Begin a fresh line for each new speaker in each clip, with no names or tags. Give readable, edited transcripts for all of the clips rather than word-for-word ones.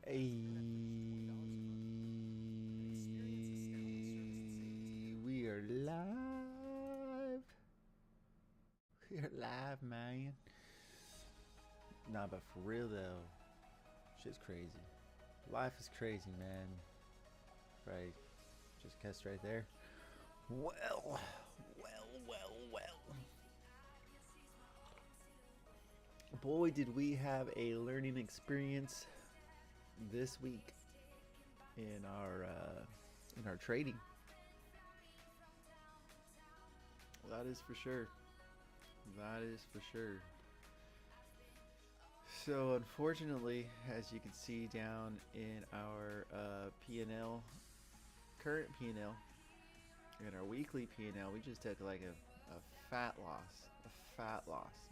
Hey, we are live. We are live, man. Nah, but for real though, shit's crazy. Life is crazy, man. Right, just kissed right there. Well. Boy, did we have a learning experience this week in our trading. That is for sure. That is for sure. So unfortunately, as you can see down in our P&L, current P&L, and our weekly P&L, we just took like a fat loss. A fat loss.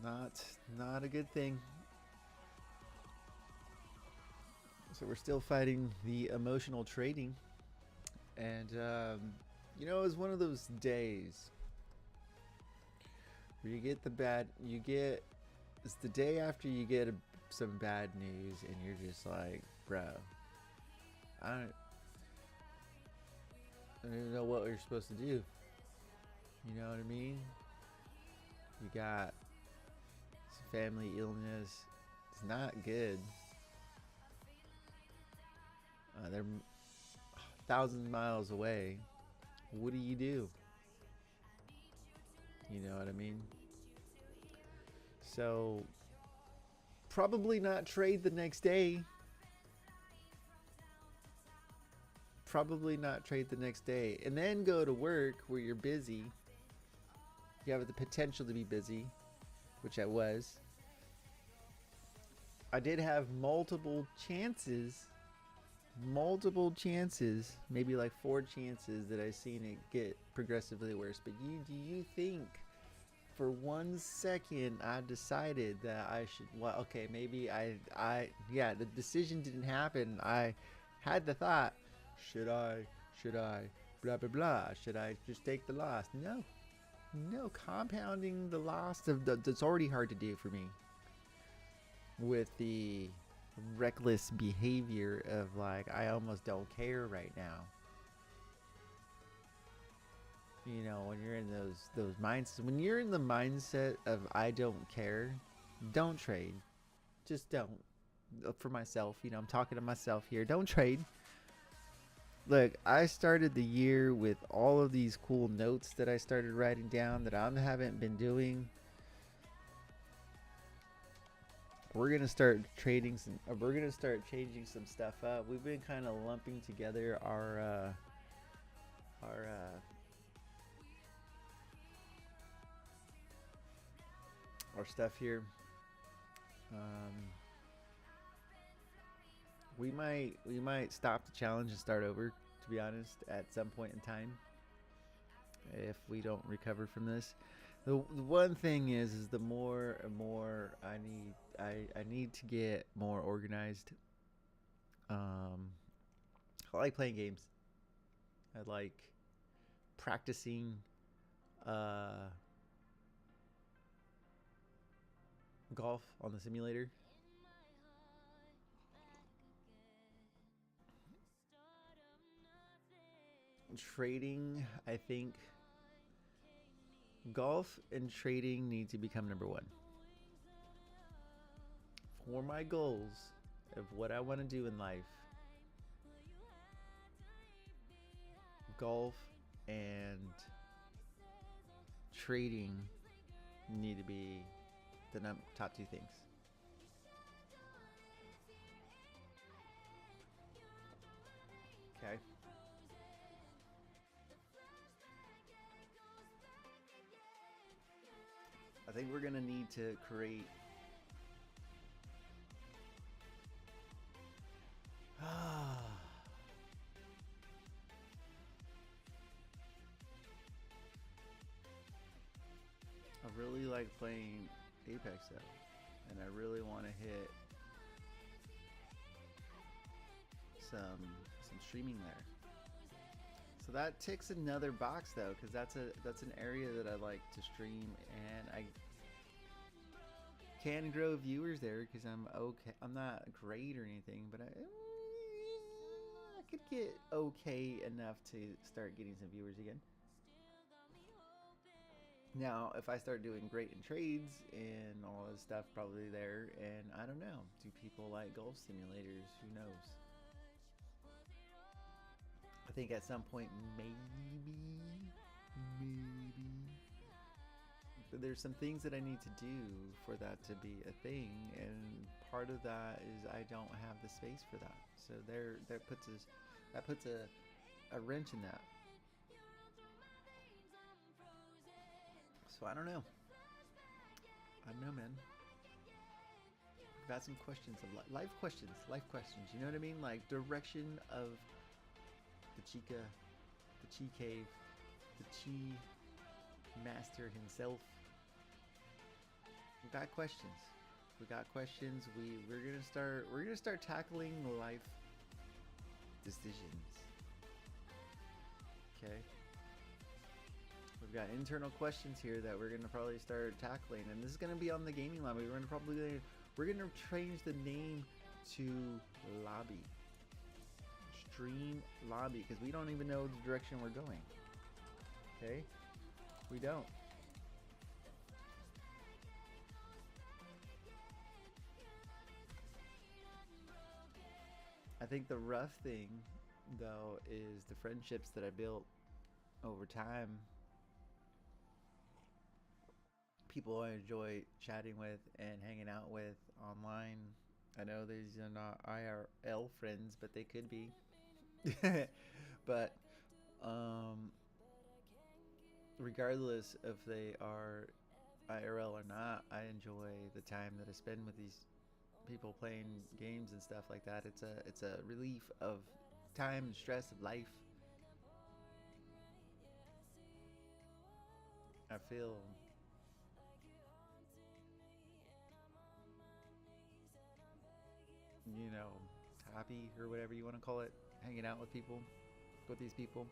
Not a good thing. So we're still fighting the emotional trading, and you know, it was one of those days where it's the day after you get some bad news, and you're just like, bro, I don't even know what you're supposed to do. You know what I mean? You got some family illness. It's not good. They're thousands of miles away. What do? You know what I mean? So probably not trade the next day. And then go to work where you're busy. You have the potential to be busy, which I was. I did have multiple chances, maybe like 4 chances that I've seen it get progressively worse. But do you think for 1 second I decided that I should, well, okay, maybe yeah, the decision didn't happen. I had the thought, should I, blah, blah, blah, should I just take the loss? No, compounding the loss that's already hard to do for me with the reckless behavior of like, I almost don't care right now. You know, when you're in those mindsets, when you're in the mindset of I don't care, don't trade. Just don't. For myself, you know, I'm talking to myself here. Don't trade. Look, I started the year with all of these cool notes that I started writing down that I haven't been doing. We're gonna start trading some. We're gonna start changing some stuff up. We've been kind of lumping together our stuff here. We might stop the challenge and start over, to be honest, at some point in time, if we don't recover from this. The one thing is the more and more I need to get more organized. I like playing games. I like practicing golf on the simulator. Trading, I think golf and trading need to become number 1 for my goals of what I want to do in life. Golf and trading need to be the top 2 things. Okay. I think we're gonna need to create I really like playing Apex though, and I really want to hit some streaming there. So that ticks another box though, because that's an area that I like to stream, and I can grow viewers there because I'm okay. I'm not great or anything, but I could get okay enough to start getting some viewers again. Now, if I start doing great in trades and all this stuff, probably there. And I don't know. Do people like golf simulators? Who knows? I think at some point, maybe. But there's some things that I need to do for that to be a thing, and part of that is I don't have the space for that. So that puts a wrench in that. So I don't know. I don't know, man. I've got some questions of life questions. You know what I mean? Like direction of the Chica, the Chi Cave, the Chi Master himself. We got questions. We're gonna start tackling life decisions. Okay. We've got internal questions here that we're gonna probably start tackling, and this is gonna be on the gaming lobby. We're gonna change the name to lobby, stream lobby, because we don't even know the direction we're going. Okay, we don't. I think the rough thing, though, is the friendships that I built over time. People I enjoy chatting with and hanging out with online. I know these are not IRL friends, but they could be. But regardless if they are IRL or not, I enjoy the time that I spend with these people playing games and stuff like that. It's a relief of time and stress of life. I feel happy or whatever you want to call it, hanging out with these people.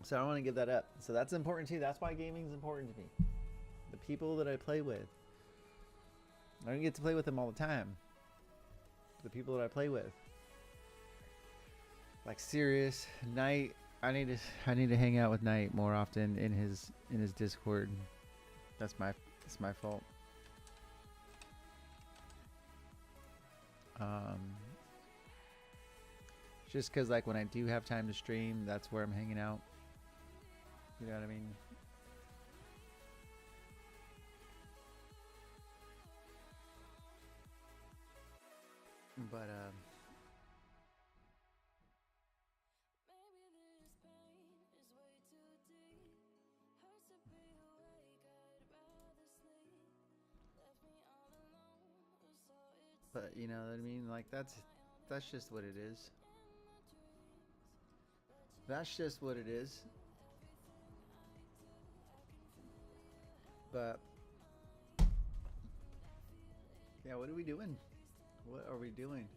So I don't want to give that up. So that's important too. That's why gaming is important to me. The people that I play with, I don't get to play with them all the time. The people that I play with, like Sirius, Knight. I need to hang out with Knight more often in his Discord. That's my fault. Just because, like, when I do have time to stream, that's where I'm hanging out. You know what I mean? But you know what I mean? Like that's just what it is. That's just what it is. But yeah, what are we doing? What are we doing?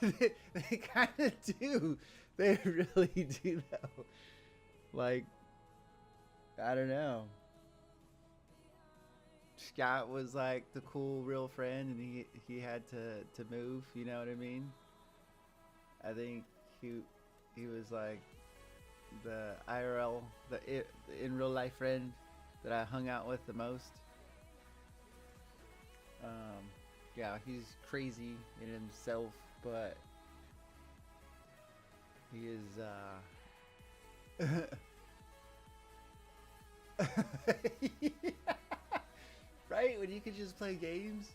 They kind of do. They really do though. Like, I don't know. Scott was like the cool real friend, and he had to move. You know what I mean? I think he was like the IRL, the in real life friend that I hung out with the most. Yeah, he's crazy in himself, but he is right, when you could just play games.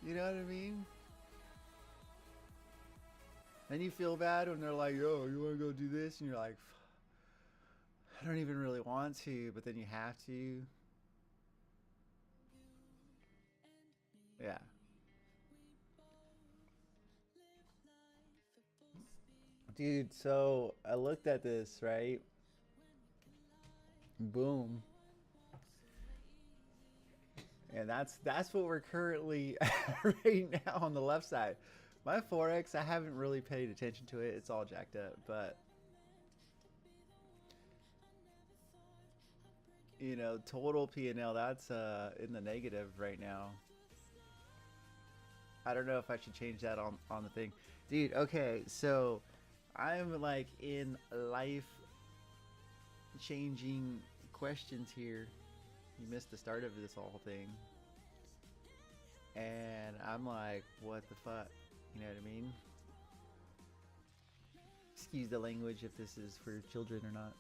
You know what I mean? Then you feel bad when they're like, yo, you want to go do this? And you're like, I don't even really want to, but then you have to. Yeah. Dude, so I looked at this, right? Boom. And that's what we're currently right now on the left side. My Forex, I haven't really paid attention to it. It's all jacked up, but You know, total P&L, that's in the negative right now. I don't know if I should change that on the thing. Dude, okay, so I'm like in life changing questions here. You missed the start of this whole thing. And I'm like, what the fuck? You know what I mean? Excuse the language if this is for children or not.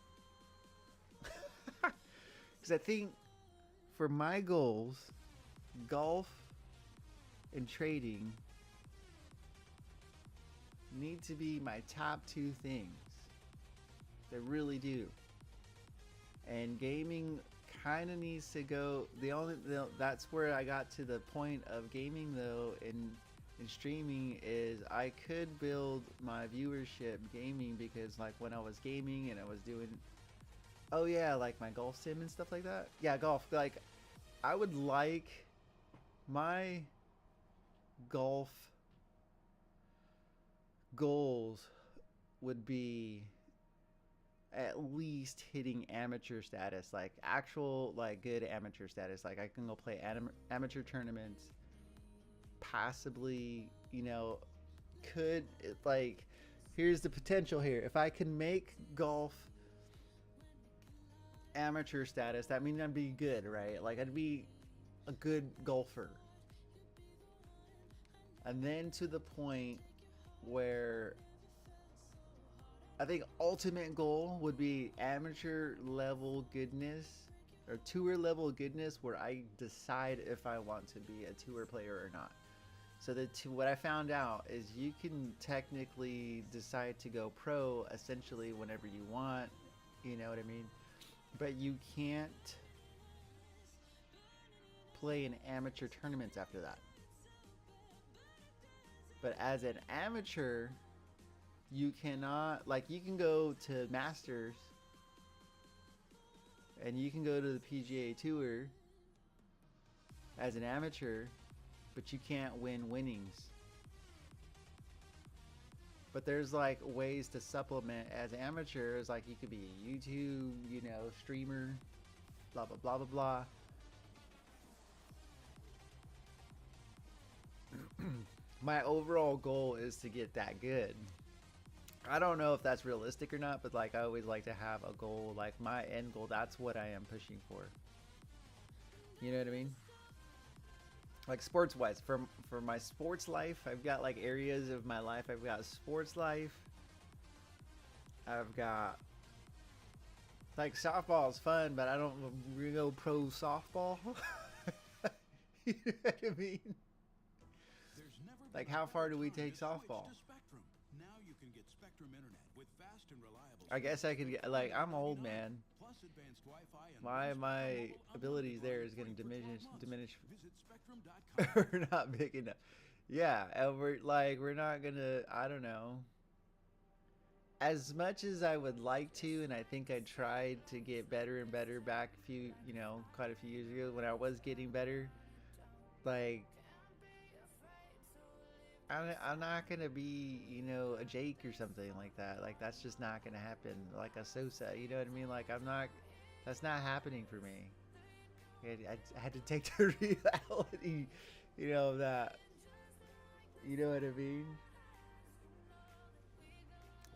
Because I think for my goals, golf and trading need to be my top two things. They really do. And gaming kind of needs to go. That's where I got to the point of gaming though, in streaming, is I could build my viewership gaming, because like when I was gaming and I was doing, oh yeah, like my golf sim and stuff like that. Yeah, golf. Like I would like my golf goals would be at least hitting amateur status, like actual like good amateur status. Like I can go play amateur tournaments, possibly, you know, could like, here's the potential here. If I can make golf amateur status, that means I'd be good, right? Like I'd be a good golfer. And then to the point where I think ultimate goal would be amateur level goodness, or tour level goodness, where I decide if I want to be a tour player or not. So what I found out is you can technically decide to go pro essentially whenever you want, you know what I mean? But you can't play in amateur tournaments after that. But as an amateur, you cannot, like, you can go to Masters and you can go to the PGA Tour as an amateur, but you can't win winnings. But there's like ways to supplement as amateurs, like you could be a YouTube, you know, streamer, blah blah blah blah blah. My overall goal is to get that good. I don't know if that's realistic or not, but like I always like to have a goal, like my end goal. That's what I am pushing for. You know what I mean? Like sports wise, for my sports life, I've got like areas of my life. I've got sports life. I've got like softball is fun, but I don't really go pro softball. You know what I mean? Like how far do we take softball? I guess I could get, like, I'm old, man. My abilities there is going to diminish. We're not big enough. Yeah, and we're not gonna, I don't know. As much as I would like to, and I think I tried to get better and better back quite a few years ago when I was getting better. Like, I'm not gonna be, a Jake or something like that. Like, that's just not gonna happen. Like a Sosa, you know what I mean? Like, that's not happening for me. I had to take the reality, that, you know what I mean?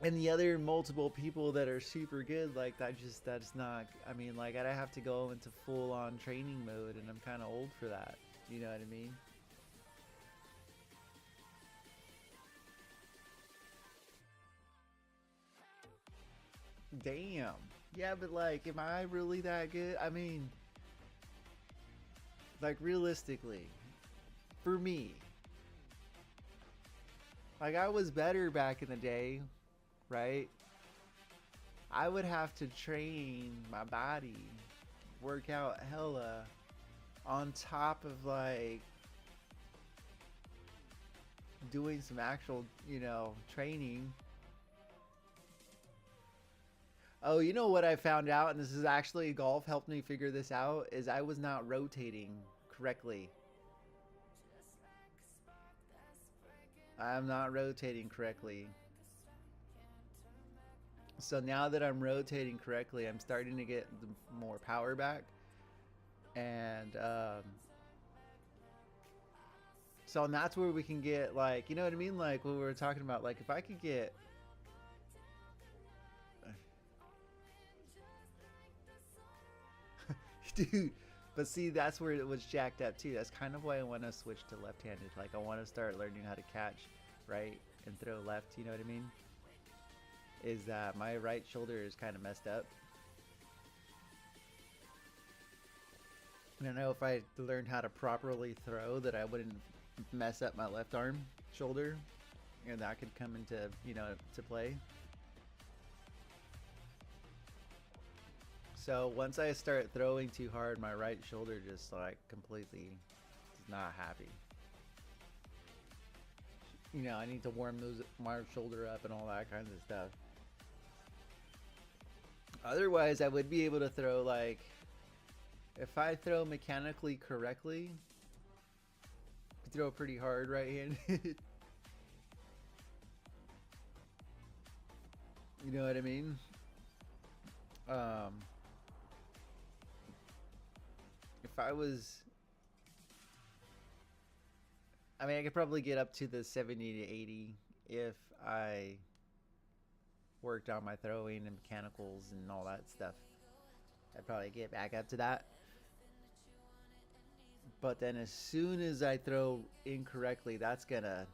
And the other multiple people that are super good, like, that's not, I mean, like, I'd have to go into full on training mode, and I'm kind of old for that. You know what I mean? Damn. Yeah, but like, am I really that good? I mean, like, realistically, for me, like, I was better back in the day, right? I would have to train my body, work out hella, on top of like doing some actual, training. Oh, you know what I found out, and this is actually, golf helped me figure this out, is I was not rotating correctly. I'm not rotating correctly. So now that I'm rotating correctly, I'm starting to get more power back. And so, and that's where we can get, like, you know what I mean, like what we were talking about, like if I could get dude, but see, that's where it was jacked up too. That's kind of why I want to switch to left-handed. Like I want to start learning how to catch right and throw left, you know what I mean? Is that my right shoulder is kind of messed up. I don't know if I learned how to properly throw that I wouldn't mess up my left arm shoulder, and that could come into, you know, to play. So once I start throwing too hard, my right shoulder just like completely is not happy. You know, I need to warm my shoulder up and all that kinds of stuff. Otherwise, I would be able to throw, like, if I throw mechanically correctly, I throw pretty hard right-handed. You know what I mean? If I was, I mean, I could probably get up to the 70 to 80 if I worked on my throwing and mechanicals and all that stuff. I'd probably get back up to that. But then as soon as I throw incorrectly, that's gonna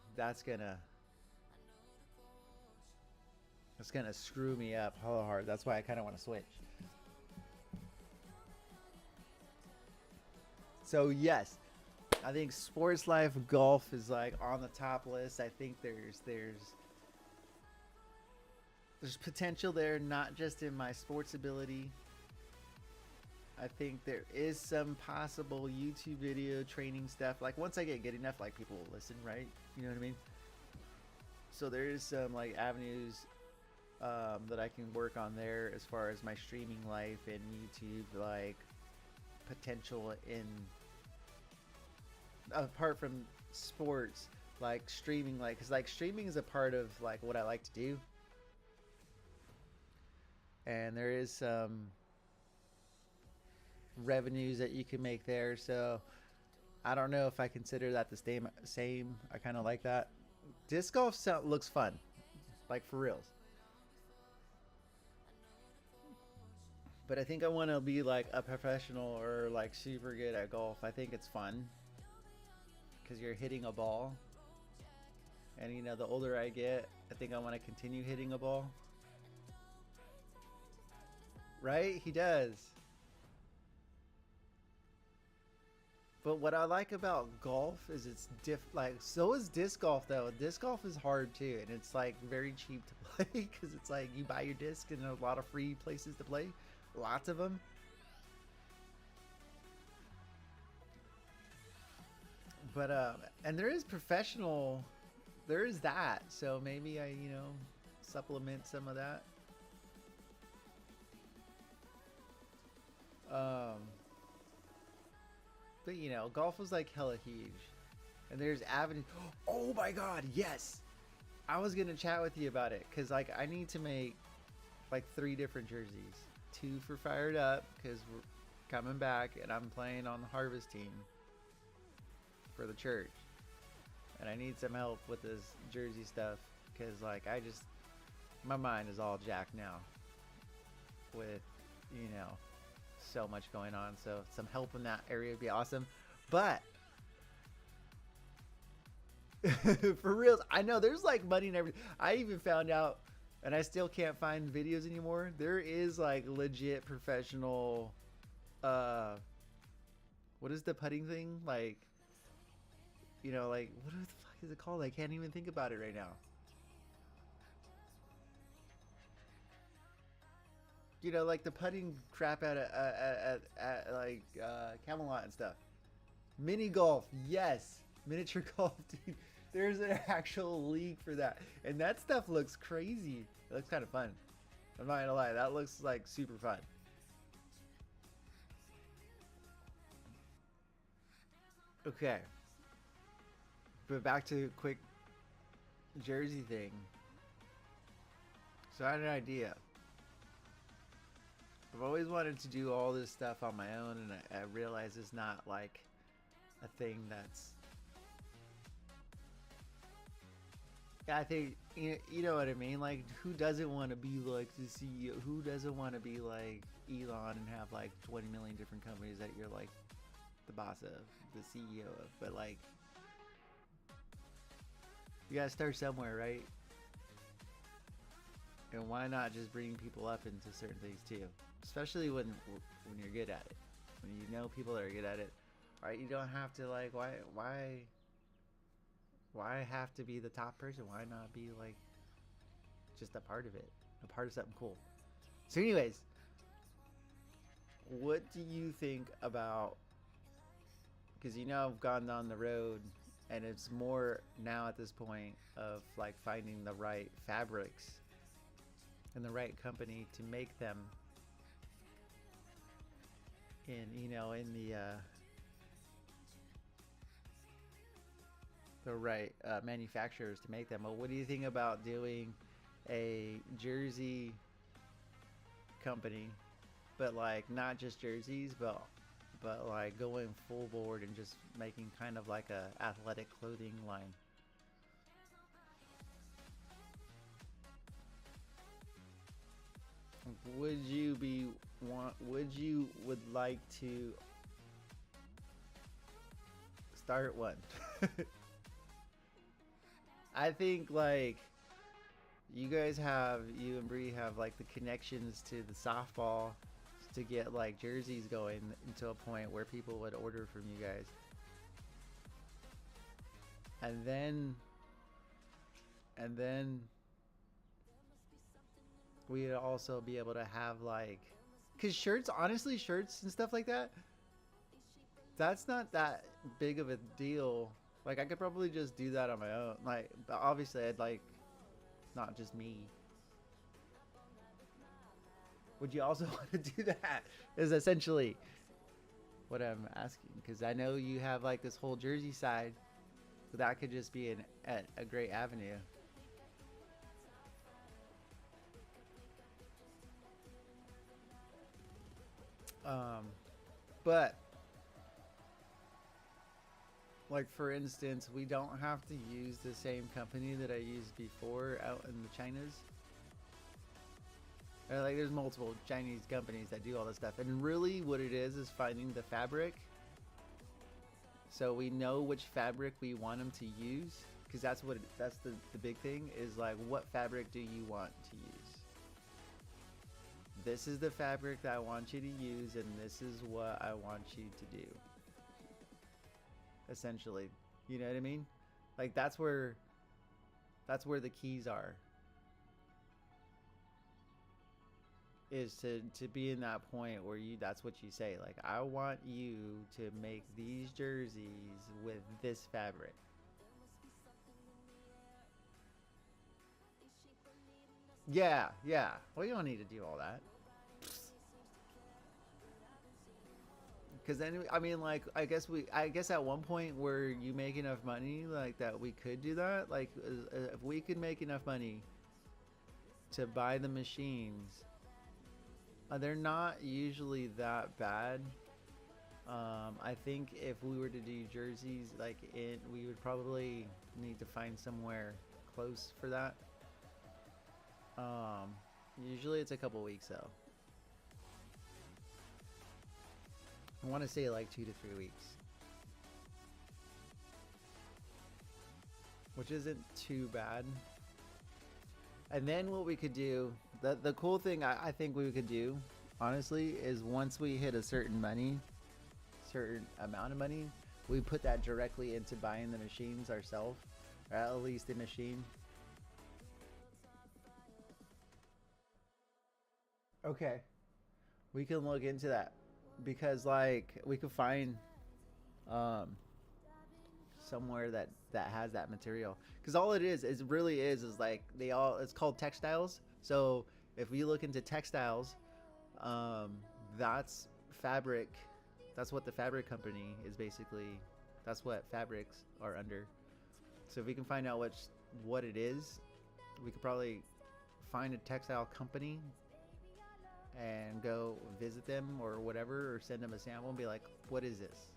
screw me up hard. That's why I kind of want to switch. So yes, I think sports life golf is like on the top list. I think there's potential there, not just in my sports ability. I think there is some possible YouTube video training stuff. Like once I get good enough, like people will listen, right? You know what I mean? So there is some like avenues that I can work on there as far as my streaming life and YouTube, like potential in, apart from sports, like streaming, like, because like streaming is a part of like what I like to do, and there is some revenues that you can make there. So I don't know if I consider that the same. I kind of like that. Disc golf looks fun, like for reals. But I think I want to be like a professional or like super good at golf. I think it's fun because you're hitting a ball, and you know, the older I get, I think I want to continue hitting a ball. Right? He does. But what I like about golf is it's like, so is disc golf though. Disc golf is hard too, and it's like very cheap to play because it's like you buy your disc and a lot of free places to play, lots of them. But and there is professional, there is that. So maybe I, you know, supplement some of that. But you know, golf was like hella huge, and there's avenues. Oh my god, yes! I was gonna chat with you about it because like I need to make like 3 different jerseys, 2 for Fired Up because we're coming back, and I'm playing on the Harvest team for the church, and I need some help with this jersey stuff because like my mind is all jacked now with, you know, so much going on. So some help in that area would be awesome. But for reals, I know there's like money and everything. I even found out, and I still can't find videos anymore, there is like legit professional what is the putting thing, like, you know, like what the fuck is it called? I can't even think about it right now. You know, like the putting crap at like Camelot and stuff. Mini golf, yes. Miniature golf, dude. There's an actual league for that, and that stuff looks crazy. It looks kind of fun. I'm not gonna lie, that looks like super fun. Okay, but back to quick jersey thing. So I had an idea. I've always wanted to do all this stuff on my own, and I realize it's not like a thing that's. Yeah, I think you know what I mean. Like, who doesn't want to be like the CEO? Who doesn't want to be like Elon and have like 20 million different companies that you're like the boss of, the CEO of? But like, you gotta start somewhere, right? And why not just bring people up into certain things too? Especially when you're good at it, when you know people that are good at it, right? You don't have to like why have to be the top person? Why not be like just a part of it, a part of something cool? So, anyways, what do you think about? Because I've gone down the road, and it's more now at this point of like finding the right fabrics and the right company to make them in the right manufacturers to make them. But what do you think about doing a jersey company, but like not just jerseys, but like going full board and just making kind of like a athletic clothing line? Would you like to start one? I think like you and Bree have like the connections to the softball to get like jerseys going into a point where people would order from you guys. And then we'd also be able to have like, cause honestly shirts and stuff like that, that's not that big of a deal. Like, I could probably just do that on my own. Like, but obviously I'd like, not just me. Would you also want to do that? Is essentially what I'm asking, because I know you have like this whole jersey side, but that could just be a great avenue. But like for instance, we don't have to use the same company that I used before out in the Chinas. Like there's multiple Chinese companies that do all this stuff, and really what it is finding the fabric, so we know which fabric we want them to use, because that's the big thing is like, what fabric do you want to use? This is the fabric that I want you to use, and this is what I want you to do. Essentially, you know what I mean? Like that's where the keys are. Is to be in that point where that's what you say, like, I want you to make these jerseys with this fabric. Yeah, well, you don't need to do all that, because then I mean, like, I guess at one point where you make enough money like that, we could do that. Like, if we could make enough money to buy the machines, they're not usually that bad. I think if we were to do jerseys, like we would probably need to find somewhere close for that. Usually it's a couple weeks though. I want to say like 2 to 3 weeks, which isn't too bad. And then what we could do, the cool thing I think we could do, honestly, is once we hit a certain amount of money, we put that directly into buying the machines ourselves, or at least a machine. Okay, we can look into that, because like we could find um somewhere that has that material, because all it is really is like it's called textiles. So if we look into textiles, um that's fabric. That's what the fabric company is basically. That's what fabrics are under. So if we can find out what it is, we could probably find a textile company and go visit them or whatever, or send them a sample and be like, what is this?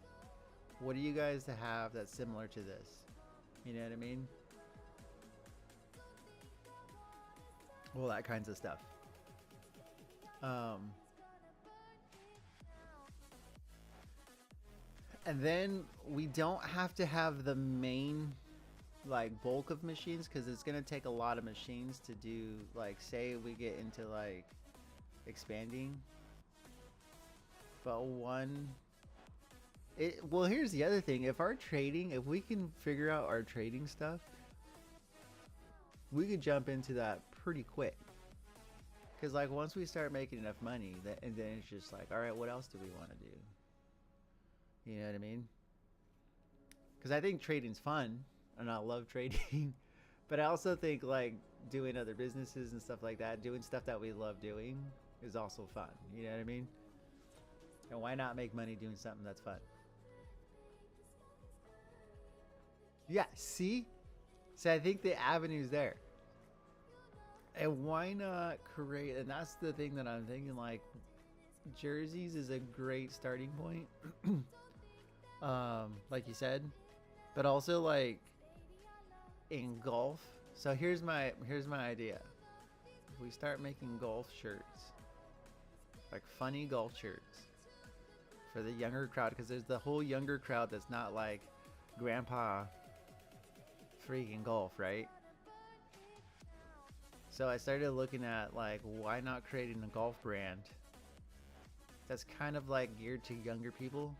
What do you guys have that's similar to this? You know what I mean? All that kinds of stuff. And then we don't have to have the main like bulk of machines, because it's gonna take a lot of machines to do, like, say we get into like expanding. But well, here's the other thing. If we can figure out our trading stuff, we could jump into that pretty quick. Because like once we start making enough money, and then it's just like, all right, what else do we want to do? You know what I mean? Because I think trading's fun, and I love trading. But I also think like doing other businesses and stuff like that, doing stuff that we love doing, is also fun. You know what I mean? And why not make money doing something that's fun? Yeah, see? So I think the avenue's there. And why not create, and that's the thing that I'm thinking, like, jerseys is a great starting point. Like you said. But also like in golf. So here's my idea. If we start making golf shirts, like funny golf shirts for the younger crowd, because there's the whole younger crowd that's not like grandpa freaking golf, right? So I started looking at like, why not creating a golf brand that's kind of like geared to younger people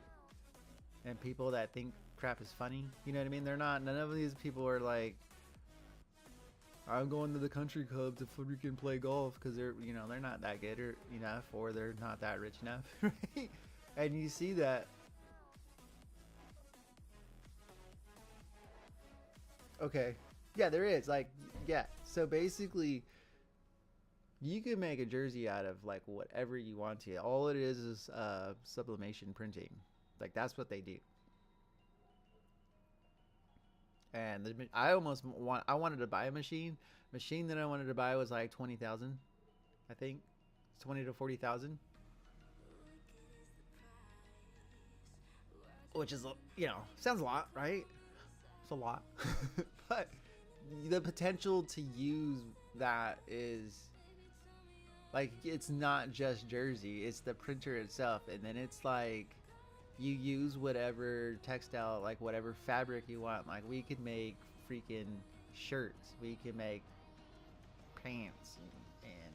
and people that think crap is funny. You know what I mean? None of these people are like, I'm going to the country club to freaking play golf, because they're not that good enough, or they're not that rich enough, right? And you see that. Okay. Yeah, there is. Like, yeah. So basically, you can make a jersey out of like whatever you want to. All it is sublimation printing. Like, that's what they do. And I wanted to buy a machine. Machine that I wanted to buy was like 20,000, I think. It's 20 to 40,000. Which is, sounds a lot, right? It's a lot. But the potential to use that is like, it's not just jersey, it's the printer itself, and then it's like you use whatever textile, like whatever fabric you want. Like, we could make freaking shirts, we could make pants and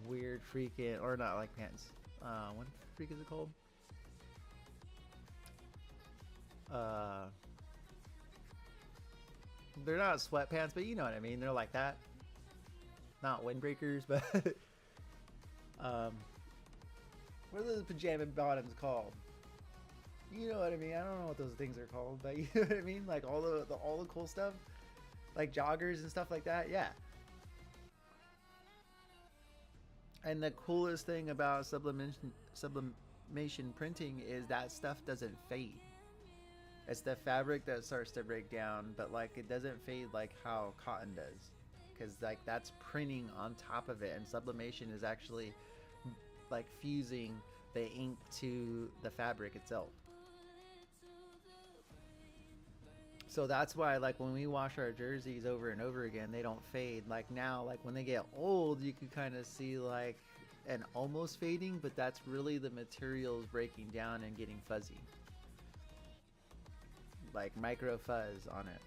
weird freaking, or not like pants, what the freak is it called? They're not sweatpants, but you know what I mean. They're like that. Not windbreakers, but what are those pajama bottoms called? You know what I mean. I don't know what those things are called, but you know what I mean. Like all the cool stuff, like joggers and stuff like that. Yeah. And the coolest thing about sublimation printing is that stuff doesn't fade. It's the fabric that starts to break down, but like it doesn't fade like how cotton does, because like that's printing on top of it, and sublimation is actually like fusing the ink to the fabric itself. So that's why, like, when we wash our jerseys over and over again, they don't fade. Like now, like when they get old, you can kind of see like an almost fading, but that's really the materials breaking down and getting fuzzy. Like micro fuzz on it.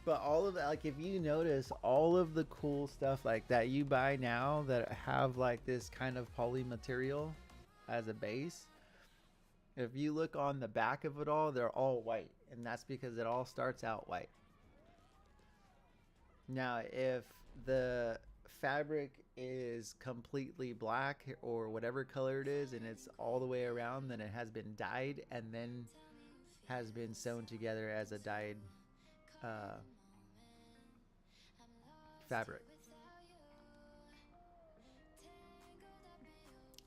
But all of that, like, if you notice, all of the cool stuff like that you buy now that have like this kind of poly material as a base, if you look on the back of it all, they're all white, and that's because it all starts out white. Now, if the fabric is completely black or whatever color it is, and it's all the way around, then it has been dyed and then has been sewn together as a dyed fabric.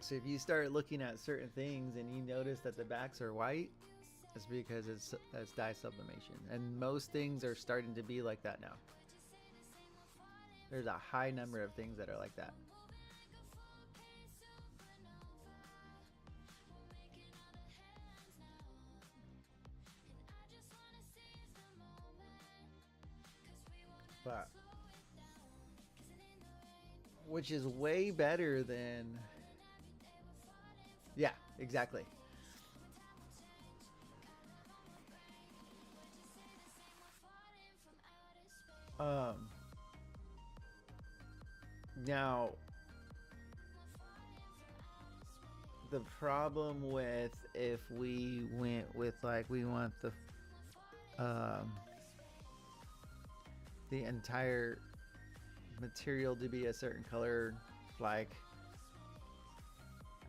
So if you start looking at certain things and you notice that the backs are white, it's because it's dye sublimation. And most things are starting to be like that now. There's a high number of things that are like that. But which is way better than, yeah, exactly. Now the problem with, if we went with like, we want the entire material to be a certain color, like,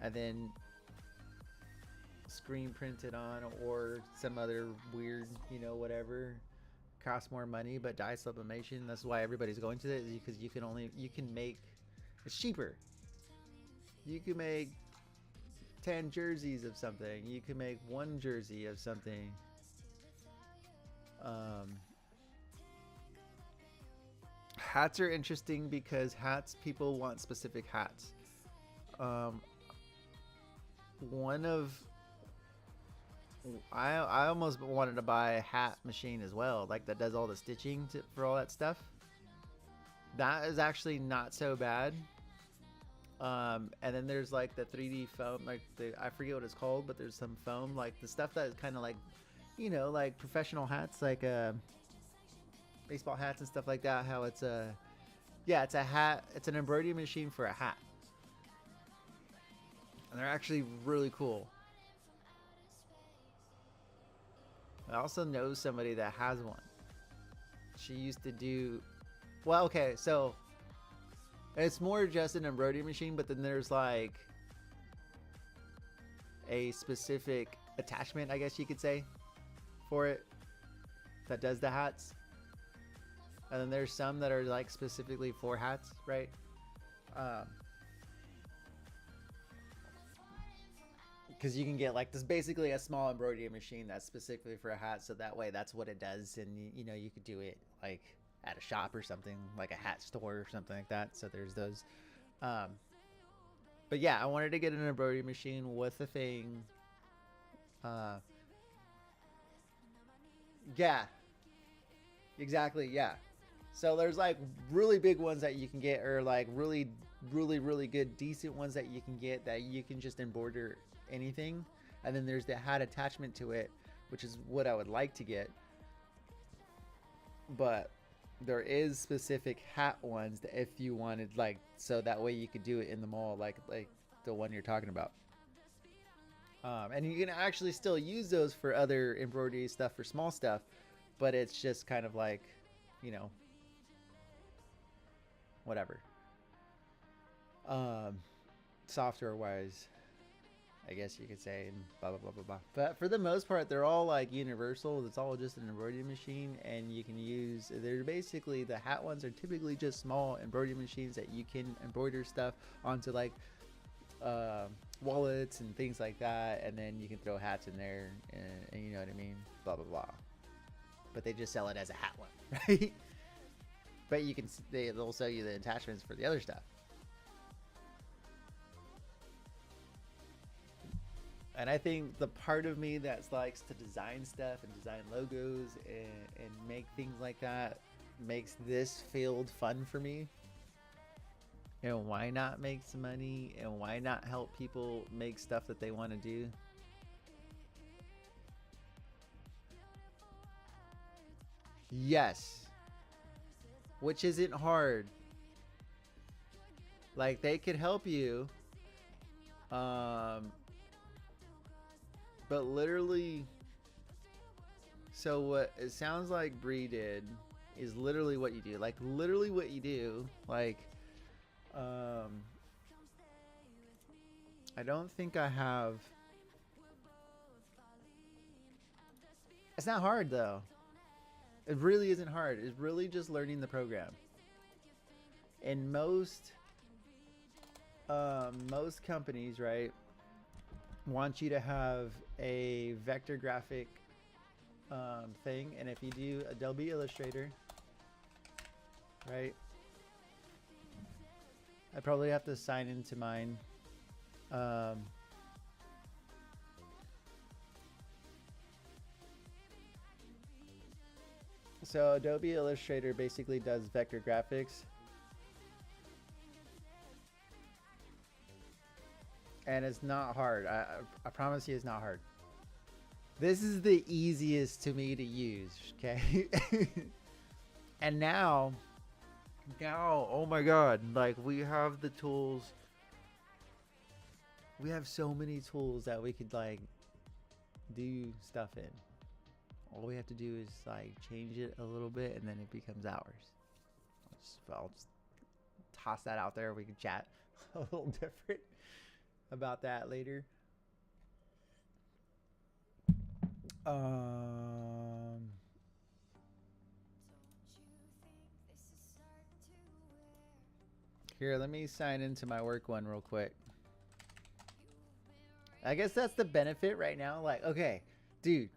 and then screen printed on, or some other weird, you know, whatever, costs more money. But dye sublimation, that's why everybody's going to it, is because you can make, it's cheaper. You can make 10 jerseys of something. You can make one jersey of something. Hats are interesting because people want specific hats. I almost wanted to buy a hat machine as well, like that does all the stitching for all that stuff. That is actually not so bad. And then there's like the 3D foam, like I forget what it's called, but there's some foam, like the stuff that is kind of like, you know, like professional hats, like baseball hats and stuff like that. How it's it's a hat, it's an embroidery machine for a hat, and they're actually really cool. I also know somebody that has one. She used to do, well, okay, so it's more just an embroidery machine, but then there's like a specific attachment, I guess you could say, for it that does the hats. And then there's some that are like specifically for hats, right? Because you can get like this, basically a small embroidery machine that's specifically for a hat, so that way that's what it does. And you know, you could do it like at a shop or something, like a hat store or something like that. So there's those. But yeah, I wanted to get an embroidery machine with a thing. Yeah, exactly. Yeah. So there's like really big ones that you can get, or like really good decent ones that you can get, that you can just embroider anything. And then there's the hat attachment to it, which is what I would like to get. But there is specific hat ones that if you wanted, like, so that way you could do it in the mall, like the one you're talking about. And you can actually still use those for other embroidery stuff, for small stuff, but it's just kind of like, you know, whatever. Software wise, I guess you could say, and blah blah blah blah blah. But for the most part, they're all like universal. It's all just an embroidery machine, and you can use. They're basically, the hat ones are typically just small embroidery machines that you can embroider stuff onto, like wallets and things like that, and then you can throw hats in there, and you know what I mean. Blah blah blah. But they just sell it as a hat one, right? But you can, they'll sell you the attachments for the other stuff. And I think the part of me that likes to design stuff and design logos and make things like that makes this field fun for me. And why not make some money? And why not help people make stuff that they want to do? Yes. Which isn't hard. Like, they could help you. But literally, so what it sounds like Bree did is literally what you do. Like, literally what you do. Like, I don't think I have. It's not hard though. It really isn't hard. It's really just learning the program. And most most companies, right, want you to have a vector graphic thing, and if you do Adobe Illustrator, right, I probably have to sign into mine. So Adobe Illustrator basically does vector graphics, and it's not hard. I promise you, it's not hard. This is the easiest to me to use, okay? And now, oh my God, like we have the tools. We have so many tools that we could like do stuff in. All we have to do is like change it a little bit and then it becomes ours. I'll just toss that out there. We can chat a little different about that later. Here, let me sign into my work one real quick. I guess that's the benefit right now. Like, okay, dude,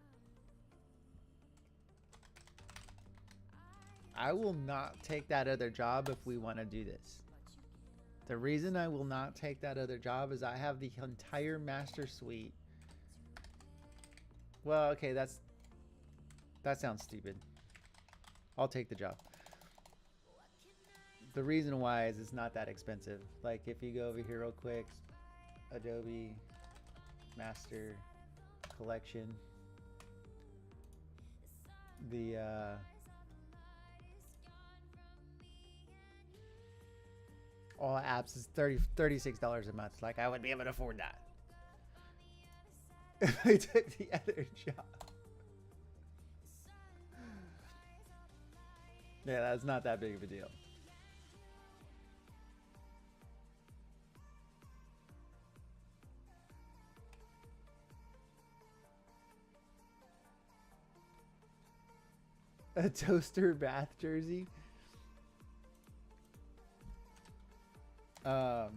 I will not take that other job if we want to do this. The reason I will not take that other job is I have the entire master suite. Well, okay, that sounds stupid. I'll take the job. The reason why is it's not that expensive. Like if you go over here real quick, Adobe Master Collection, the all apps is $36 a month. Like I would be able to afford that if I took the other job. Yeah, that's not that big of a deal. A toaster bath jersey. I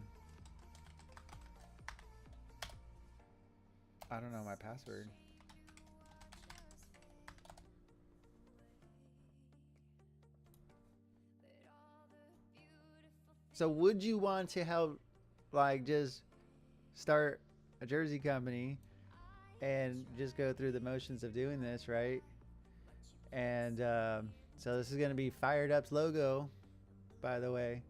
don't know my password. So would you want to help, like, just start a jersey company and just go through the motions of doing this, right? And so this is going to be Fired Up's logo, by the way.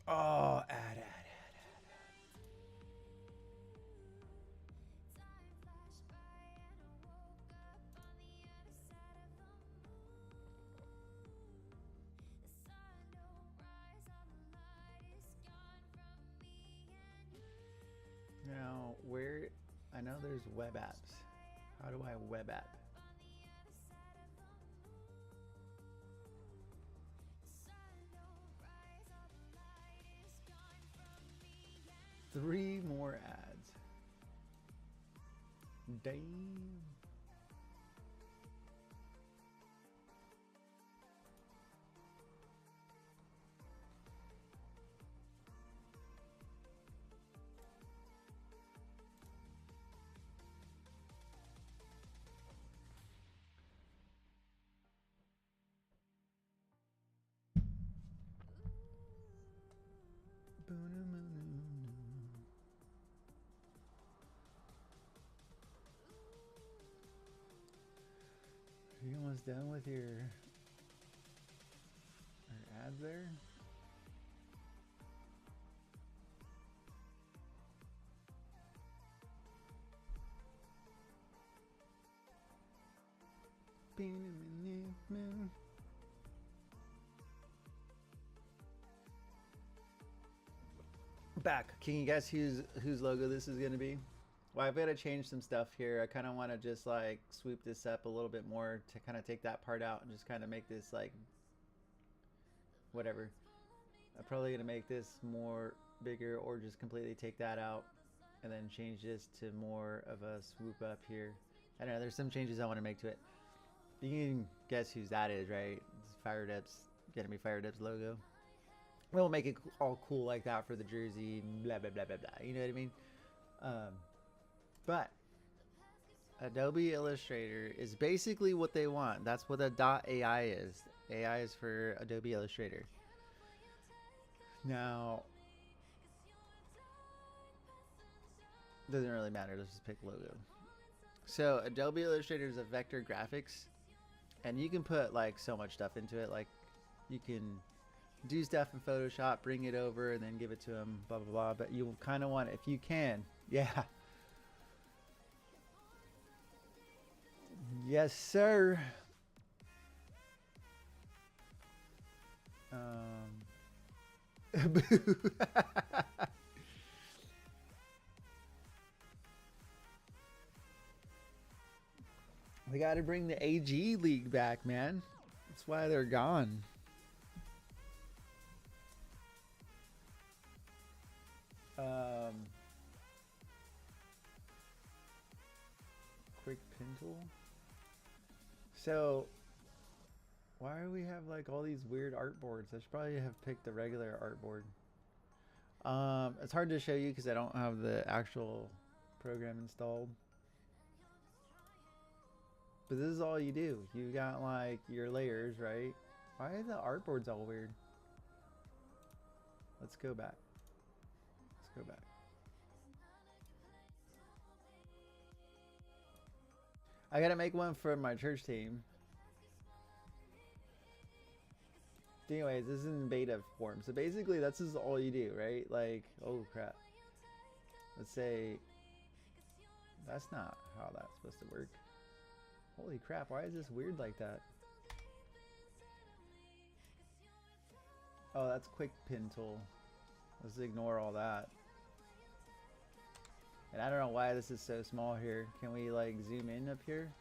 Oh, add. Now, where, I know there's web apps. How do I web app? Three more ads. Damn. Are you almost done with your ads there? Back. Can you guess whose logo this is going to be? Well, I've got to change some stuff here. I kind of want to just like swoop this up a little bit more to kind of take that part out and just kind of make this like whatever. I'm probably going to make this more bigger or just completely take that out and then change this to more of a swoop up here. I don't know. There's some changes I want to make to it. You can guess whose that is, right? It's Fire Dep's gonna be Fire Dep's logo. We'll make it all cool like that for the jersey, blah blah blah blah blah. You know what I mean? But Adobe Illustrator is basically what they want. That's what a .ai is. AI is for Adobe Illustrator. Now, doesn't really matter. Let's just pick logo. So Adobe Illustrator is a vector graphics, and you can put like so much stuff into it. Like you can do stuff in Photoshop, bring it over, and then give it to them, blah blah blah. But you kind of want, if you can, yeah. Yes, sir. We got to bring the AG League back, man. That's why they're gone. Quick pin tool. So, why do we have like all these weird artboards? I should probably have picked the regular artboard. It's hard to show you because I don't have the actual program installed. But this is all you do. You got like your layers, right? Why are the artboards all weird? Let's go back. Let's go back. I gotta make one for my church team. Anyways, this is in beta form. So basically that's just all you do, right? Like, oh crap. Let's say that's not how that's supposed to work. Holy crap, why is this weird like that? Oh, that's quick pin tool. Let's ignore all that. And I don't know why this is so small here. Can we like zoom in up here?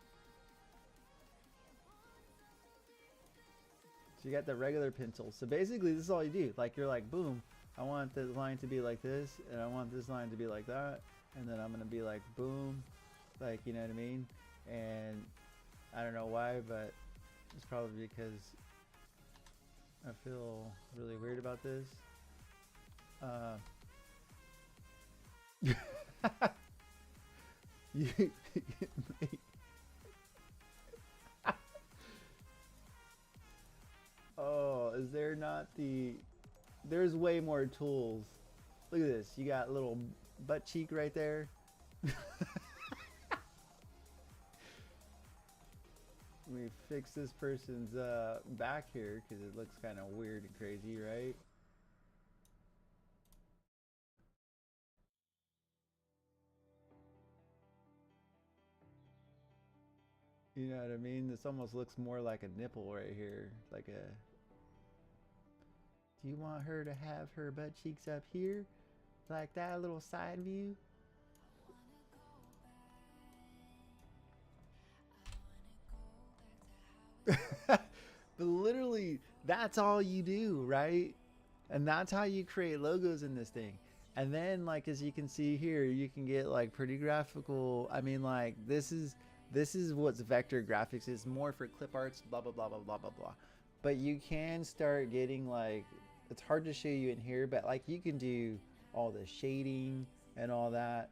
So you got the regular pin tool. So basically this is all you do. Like you're like, boom, I want this line to be like this, and I want this line to be like that. And then I'm gonna be like, boom, like, you know what I mean? And I don't know why, but it's probably because I feel really weird about this. Oh, is there not the... There's way more tools. Look at this. You got a little butt cheek right there. Let me fix this person's back here because it looks kind of weird and crazy, right? You know what I mean? This almost looks more like a nipple right here. Like a... Do you want her to have her butt cheeks up here? Like that, a little side view? But literally, that's all you do, right? And that's how you create logos in this thing. And then, like, as you can see here, you can get like pretty graphical. I mean, like, this is what's vector graphics is, more for clip arts, blah blah blah blah blah blah blah. But you can start getting like, it's hard to show you in here, but like you can do all the shading and all that.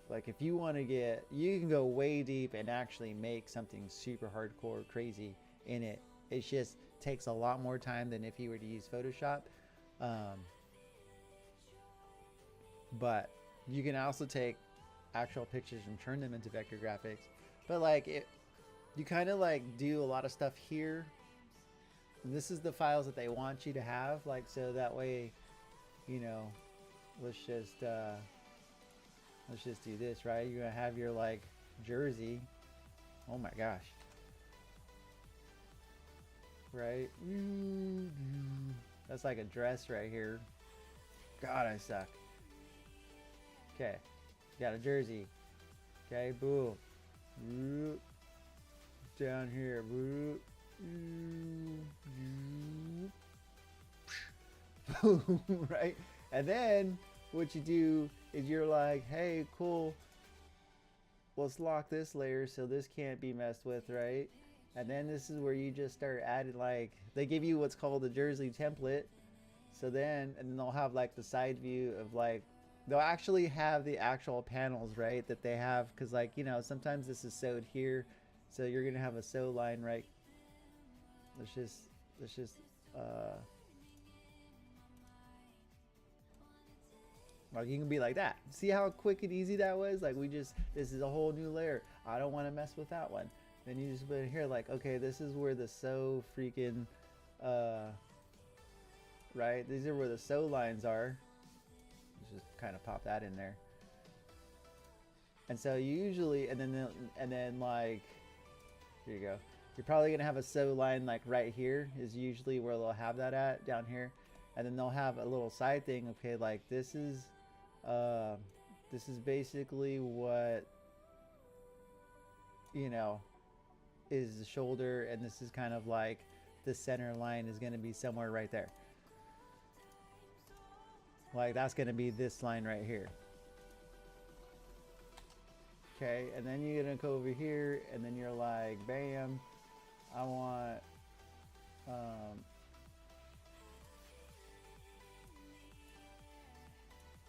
Like if you want to get, you can go way deep and actually make something super hardcore crazy in it. It just takes a lot more time than if you were to use Photoshop. But you can also take actual pictures and turn them into vector graphics. But like it, you kind of like do a lot of stuff here. And this is the files that they want you to have, like, so that way, you know, let's just do this, right? You're gonna have your like jersey. Oh my gosh. Right? That's like a dress right here. God, I suck. Okay. Got a jersey. Okay, boom. Down here. Right? And then what you do is you're like, hey, cool. let's lock this layer so this can't be messed with, right? And then this is where you just start adding, like, they give you what's called the Jersey template. So then, and then they'll have like the side view of like, they'll actually have the actual panels, right? That they have, because like, you know, sometimes this is sewed here. So you're going to have a sew line, right? Let's just, like you can be like that. See how quick and easy that was? Like this is a whole new layer. I don't want to mess with that one. Then you just put it here like, okay, this is where the sew freaking, right? These are where the sew lines are. Let's just kind of pop that in there. And so you usually, and then like, here you go. You're probably gonna have a sew line like right here is usually where they'll have that at, down here. And then they'll have a little side thing. Okay, like this is basically what, you know, is the shoulder, and this is kind of like the center line is going to be somewhere right there. Like that's going to be this line right here. Okay, and then you're going to go over here, and then you're like, bam, I want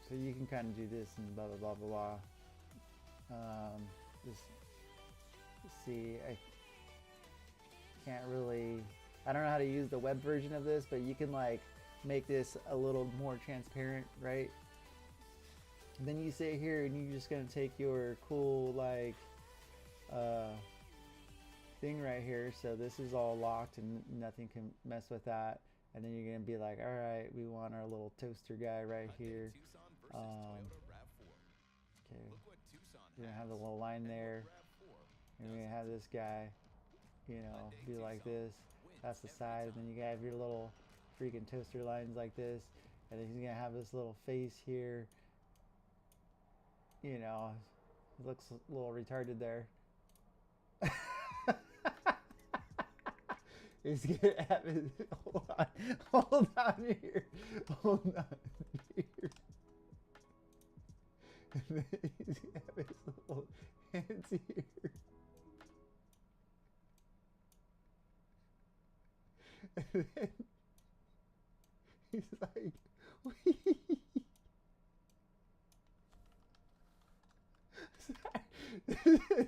so you can kind of do this and blah blah blah blah blah. Just see, I can't really, I don't know how to use the web version of this, but you can like make this a little more transparent, right? And then you sit here and you're just gonna take your cool like thing right here, so this is all locked and nothing can mess with that. And then you're gonna be like, all right, we want our little toaster guy right here. Okay, you're gonna have a little line there. You're gonna have this guy, you know, be like this. That's the side, and then you have your little freaking toaster lines like this, and then he's gonna have this little face here. You know, it looks a little retarded there. He's gonna have his, hold on here, hold on here. And then he's gonna have his little hands here. And then he's like, this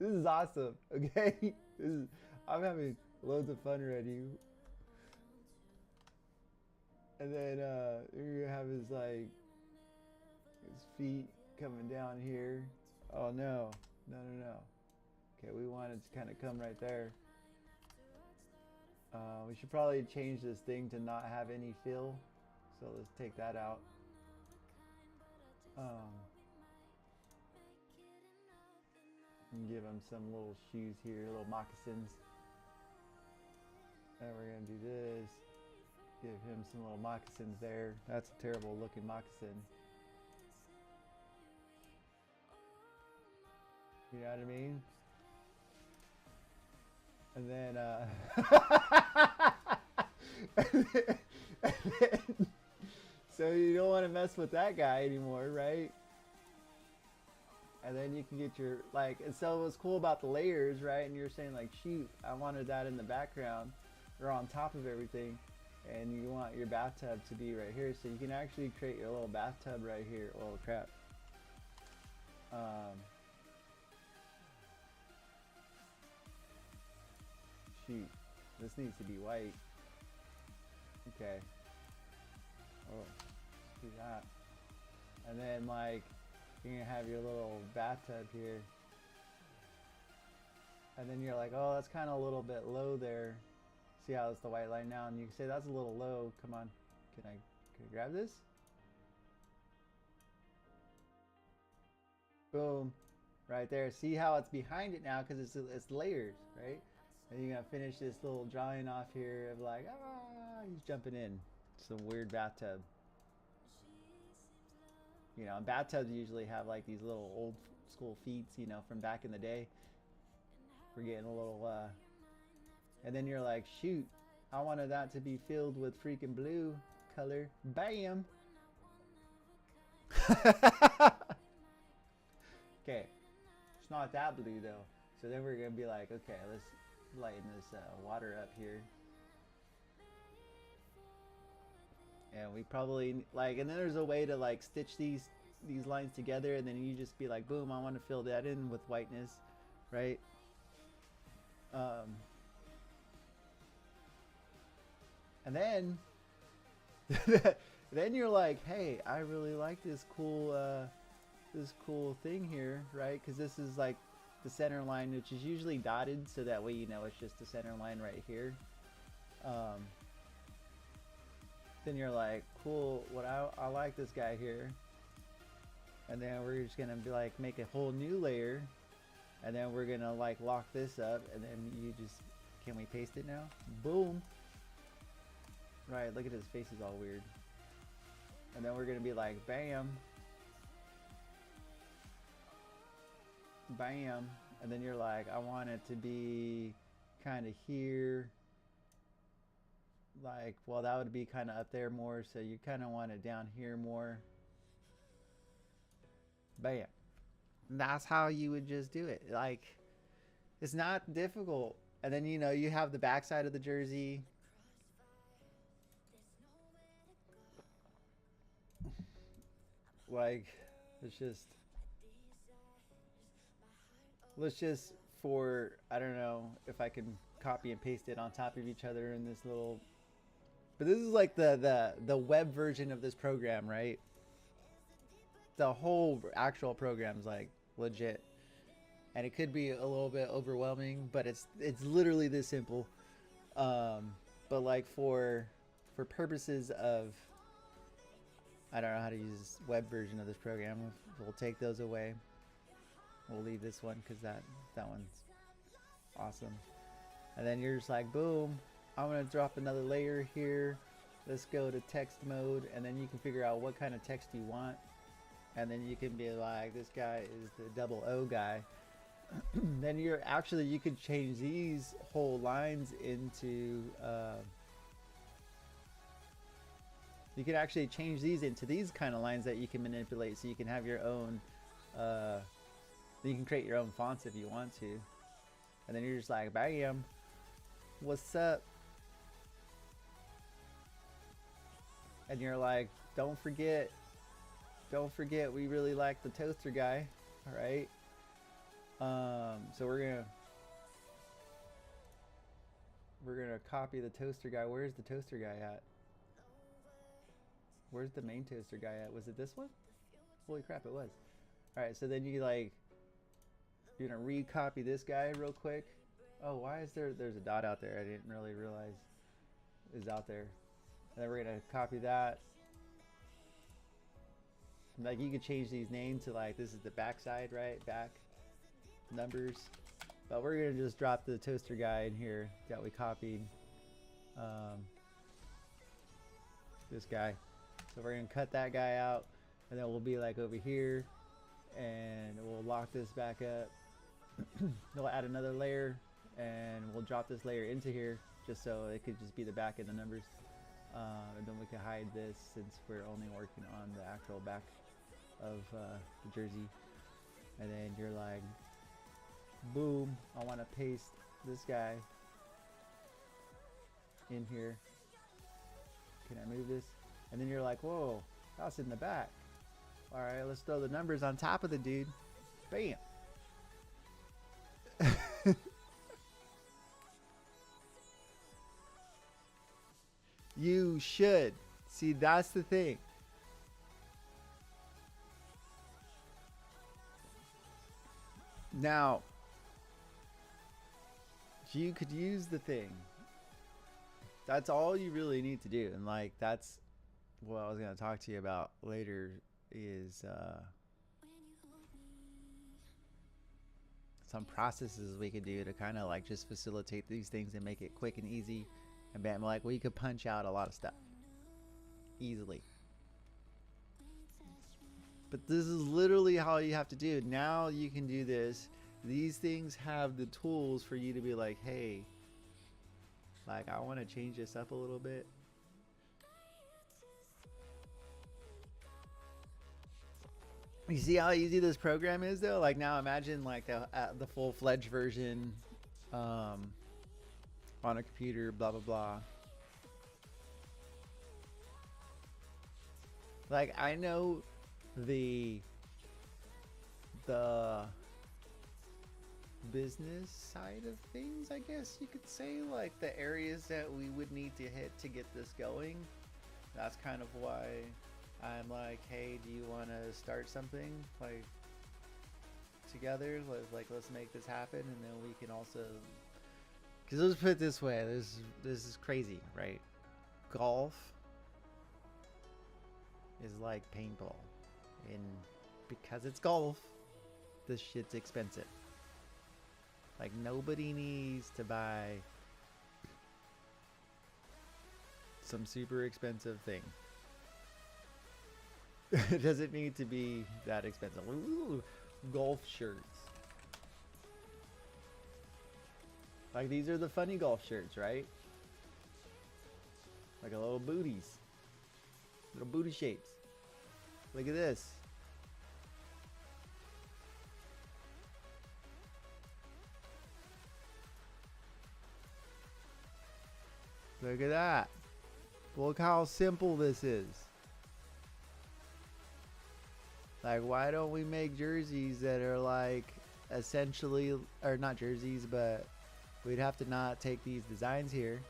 is awesome, okay? I'm having loads of fun already. And then you're gonna have his like his feet coming down here. Oh no, no. Okay, we want it to kind of come right there. We should probably change this thing to not have any fill. So let's take that out. And give him some little shoes here, little moccasins. And we're gonna do this. Give him some little moccasins there. That's a terrible looking moccasin. You know what I mean? And then, so you don't want to mess with that guy anymore, right? And then you can get your, like, and so what's cool about the layers, right? And you're saying like, shoot, I wanted that in the background or on top of everything. And you want your bathtub to be right here. So you can actually create your little bathtub right here. Oh crap. Shoot, this needs to be white. Okay. Oh, let's do that. And then like, you're gonna have your little bathtub here. And then you're like, oh, that's kind of a little bit low there. See how it's the white line now? And you can say that's a little low. Come on, can I grab this? Boom, right there. See how it's behind it now because it's layers, right? And you're gonna finish this little drawing off here of like, ah, he's jumping in. Some weird bathtub. You know, and bathtubs usually have like these little old school feet, you know, from back in the day. We're getting a little, and then you're like, shoot, I wanted that to be filled with freaking blue color. Bam! Okay, not that blue though. So then we're gonna be like, okay, let's lighten this water up here. And we probably like, and then there's a way to like stitch these lines together, and then you just be like, boom, I want to fill that in with whiteness, right? And then then you're like, hey, I really like this cool thing here, right? Because this is like the center line, which is usually dotted, so that way you know it's just the center line right here. Then you're like, cool, what I like this guy here. And then we're just gonna be like, make a whole new layer, and then we're gonna like lock this up, and then you just, can we paste it now? Boom. Right, look at his face is all weird. And then we're gonna be like, bam, bam, and then you're like, I want it to be kind of here. Like, well, that would be kind of up there more, so you kind of want it down here more. Bam. And that's how you would just do it. Like, it's not difficult. And then, you know, you have the backside of the jersey. Like, let's just for, I don't know if I can copy and paste it on top of each other in this little, but this is like the web version of this program, right? The whole actual program is like legit, and it could be a little bit overwhelming, but it's literally this simple. But like for purposes of, I don't know how to use this web version of this program, we'll take those away. We'll leave this one because that one's awesome. And then you're just like, boom, I'm gonna drop another layer here. Let's go to text mode, and then you can figure out what kind of text you want. And then you can be like, this guy is the double O guy. Then you could change these whole lines into, you can actually change these into these kind of lines that you can manipulate, so you can have your own, you can create your own fonts if you want to. And then you're just like, bam, what's up? And you're like, don't forget, we really like the toaster guy. All right. So we're gonna copy the toaster guy. Where's the toaster guy at? Where's the main toaster guy at? Was it this one? Holy crap, it was. All right, so then you're gonna recopy this guy real quick. Oh, why is there's a dot out there? I didn't really realize is out there. And then we're gonna copy that. Like, you could change these names to like, this is the back side, right? Back numbers. But we're gonna just drop the toaster guy in here that we copied. This guy. So we're gonna cut that guy out, and then we'll be like over here, and we'll lock this back up. We'll add another layer, and we'll drop this layer into here, just so it could just be the back of the numbers. And then we can hide this, since we're only working on the actual back of the jersey. And then you're like, boom, I want to paste this guy in here. Can I move this? And then you're like, whoa, that's in the back. All right, let's throw the numbers on top of the dude. Bam. You should. See, that's the thing. Now, you could use the thing. That's all you really need to do. And like, that's what I was going to talk to you about later, is some processes we could do to kind of like just facilitate these things and make it quick and easy. And bam, like, well, you could punch out a lot of stuff easily. But this is literally how you have to do it. Now you can do this. These things have the tools for you to be like, hey, like, I want to change this up a little bit. You see how easy this program is, though? Like, now imagine like the full-fledged version on a computer, blah, blah, blah. Like, I know the business side of things, I guess you could say, like the areas that we would need to hit to get this going. That's kind of why I'm like, hey, do you want to start something like together? Like, let's make this happen, and then we can also, because let's put it this way, this is crazy, right? Golf is like paintball, and because it's golf, this shit's expensive. Like, nobody needs to buy some super expensive thing. It doesn't need to be that expensive. Ooh, golf shirts. Like, these are the funny golf shirts, right? Like a little booties. Little booty shapes. Look at this. Look at that. Look how simple this is. Like, why don't we make jerseys that are like essentially, or not jerseys, but we'd have to not take these designs here.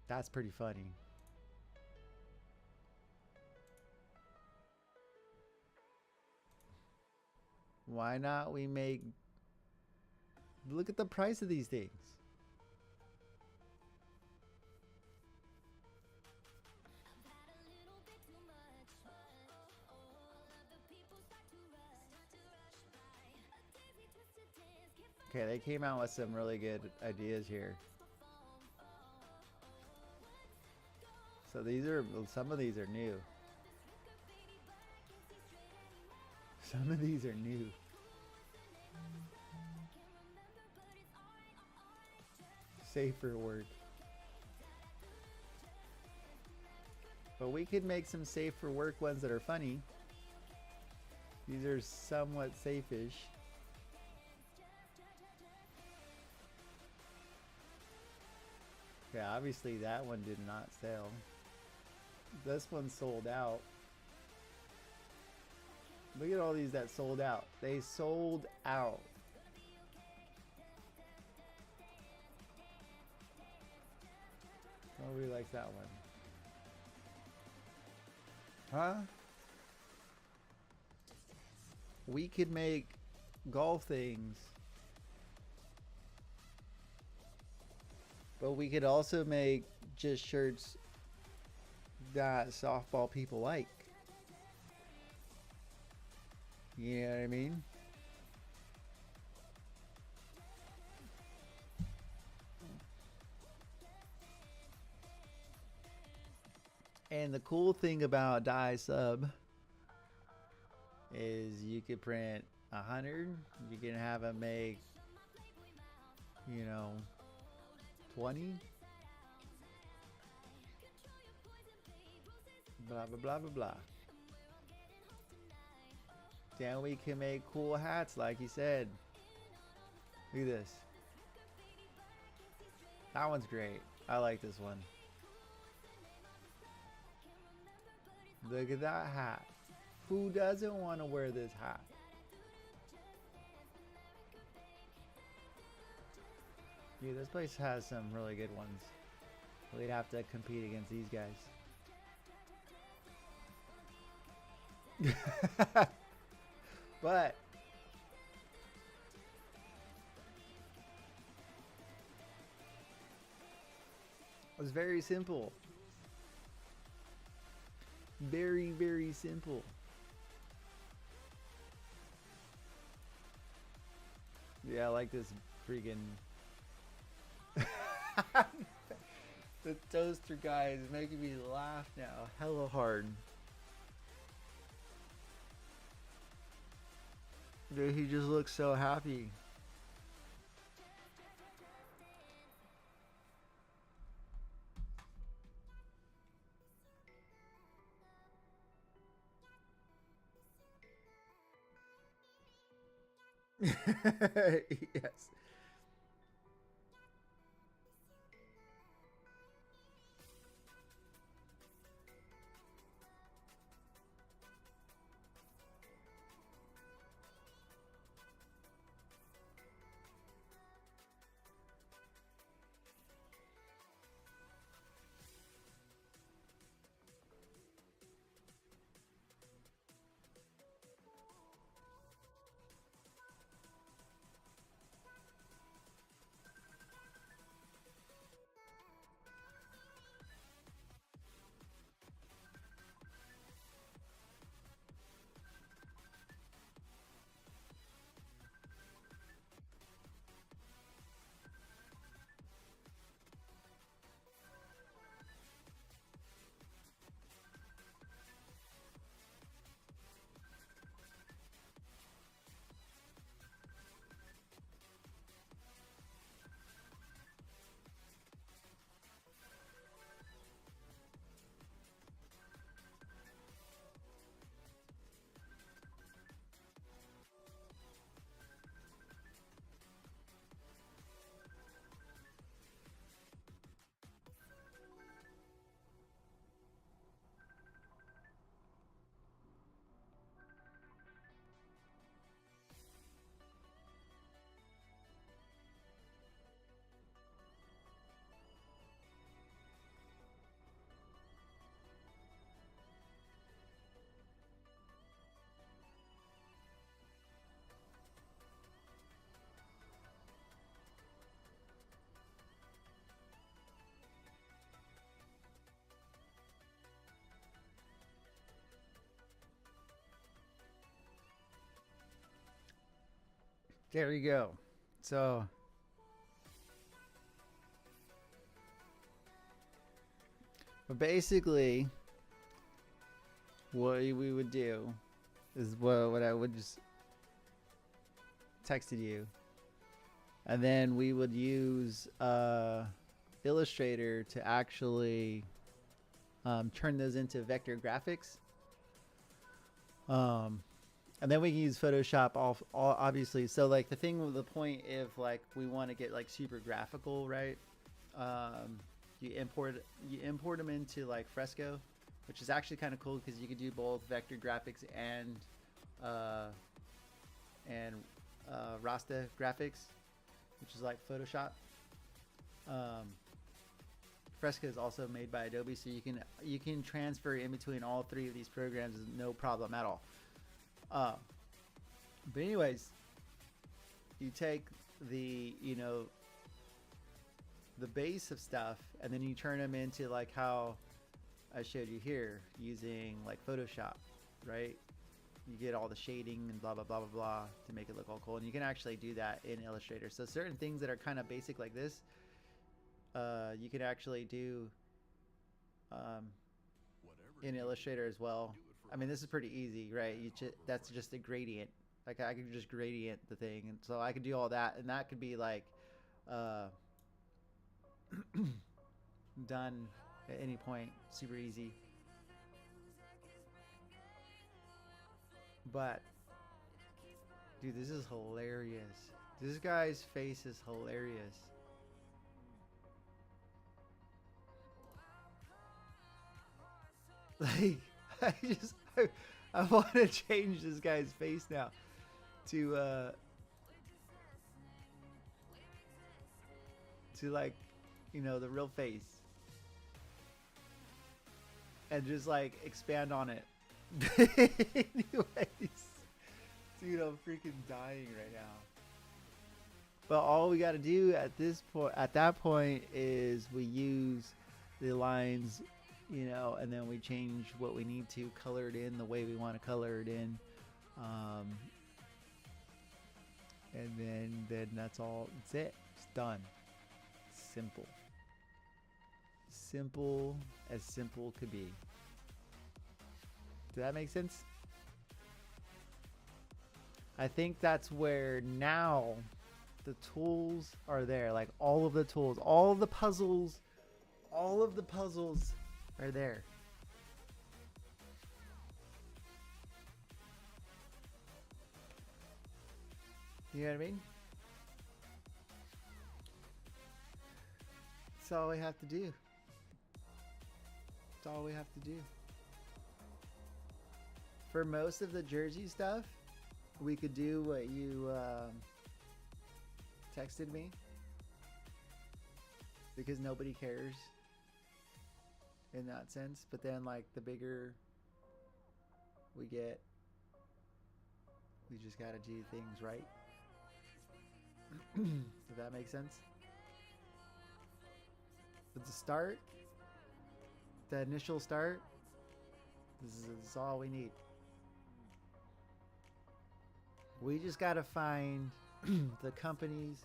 That's pretty funny. Why not we make, look at the price of these things. Okay, they came out with some really good ideas here. So these are, some of these are new. Some of these are new. Safer work. But we could make some safer work ones that are funny. These are somewhat safe-ish. Yeah, obviously that one did not sell. This one sold out. Look at all these that sold out. They sold out. Nobody likes that one. Huh? We could make golf things. But we could also make just shirts that softball people like. You know what I mean? And the cool thing about Dye Sub is you could print 100. You can have them make, you know, 20. Blah, blah, blah, blah, blah. Then we can make cool hats like he said. Look at this. That one's great. I like this one. Look at that hat. Who doesn't want to wear this hat? Dude, this place has some really good ones. We'd have to compete against these guys. But it was very simple. Very, very simple. Yeah, I like this freaking the toaster guy is making me laugh now hella hard. Dude, he just looks so happy. Yes. There you go. So, but basically, what we would do is what I would just texted you, and then we would use Illustrator to actually turn those into vector graphics. And then we can use Photoshop all obviously. So like the thing with the point, if like we want to get like super graphical, right? You import them into like Fresco, which is actually kind of cool because you could do both vector graphics and Rasta graphics, which is like Photoshop. Fresco is also made by Adobe, so you can transfer in between all three of these programs no problem at all. But anyways, you take the the base of stuff and then you turn them into like how I showed you here using like Photoshop, right? You get all the shading and blah blah blah blah blah to make it look all cool, and you can actually do that in Illustrator. So certain things that are kind of basic like this, you can actually do in Illustrator as well. I mean, this is pretty easy, right? That's just a gradient. Like I could just gradient the thing, and so I could do all that, and that could be like done at any point, super easy. But dude, this is hilarious. This guy's face is hilarious. Like I want to change this guy's face now to like the real face, and just like expand on it. Anyways, dude, I'm freaking dying right now. But all we got to do at that point is we use the lines, and then we change what we need to color it in the way we want to color it in, and then that's all. It's it. It's done. Simple. Simple as simple could be. Does that make sense? I think that's where now the tools are there. Like all of the tools, all of the puzzles are there. You know what I mean? That's all we have to do. That's all we have to do. For most of the jersey stuff, we could do what you texted me, because nobody cares in that sense. But then, like, the bigger we get, we just gotta do things right. Does that make sense? But the start, the initial start, this is all we need. We just gotta find the companies,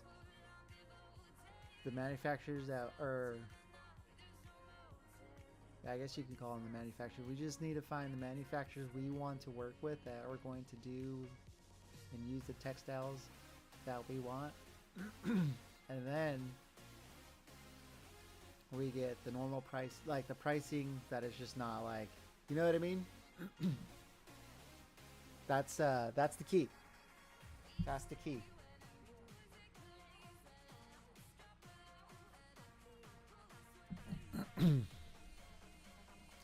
the manufacturers that are, I guess you can call them the manufacturers. We just need to find the manufacturers we want to work with, that are going to do and use the textiles that we want. And then we get the normal price, like the pricing that is just not like, you know what I mean? That's the key. That's the key.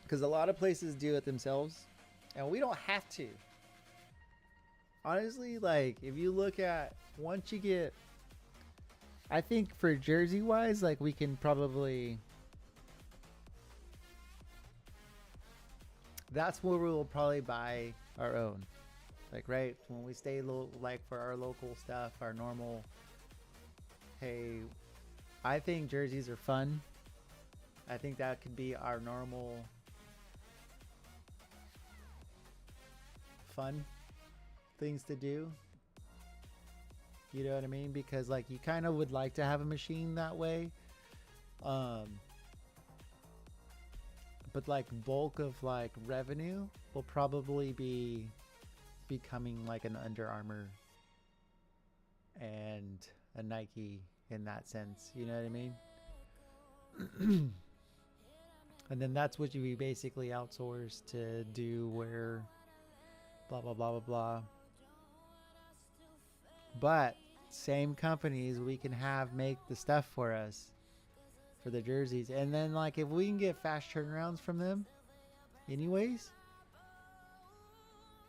Because a lot of places do it themselves, and we don't have to. Honestly, like, if you look at, once you get, I think for jersey wise, like, we can probably, that's where we'll probably buy our own. Like, right when we stay like for our local stuff, our normal, hey, I think jerseys are fun. I think that could be our normal fun things to do. You know what I mean? Because, like, you kind of would like to have a machine that way. But like, bulk of like revenue will probably be becoming like an Under Armour and a Nike in that sense. You know what I mean? And then that's what you basically outsource to do, where blah blah blah blah blah. But same companies we can have make the stuff for us for the jerseys, and then, like, if we can get fast turnarounds from them anyways,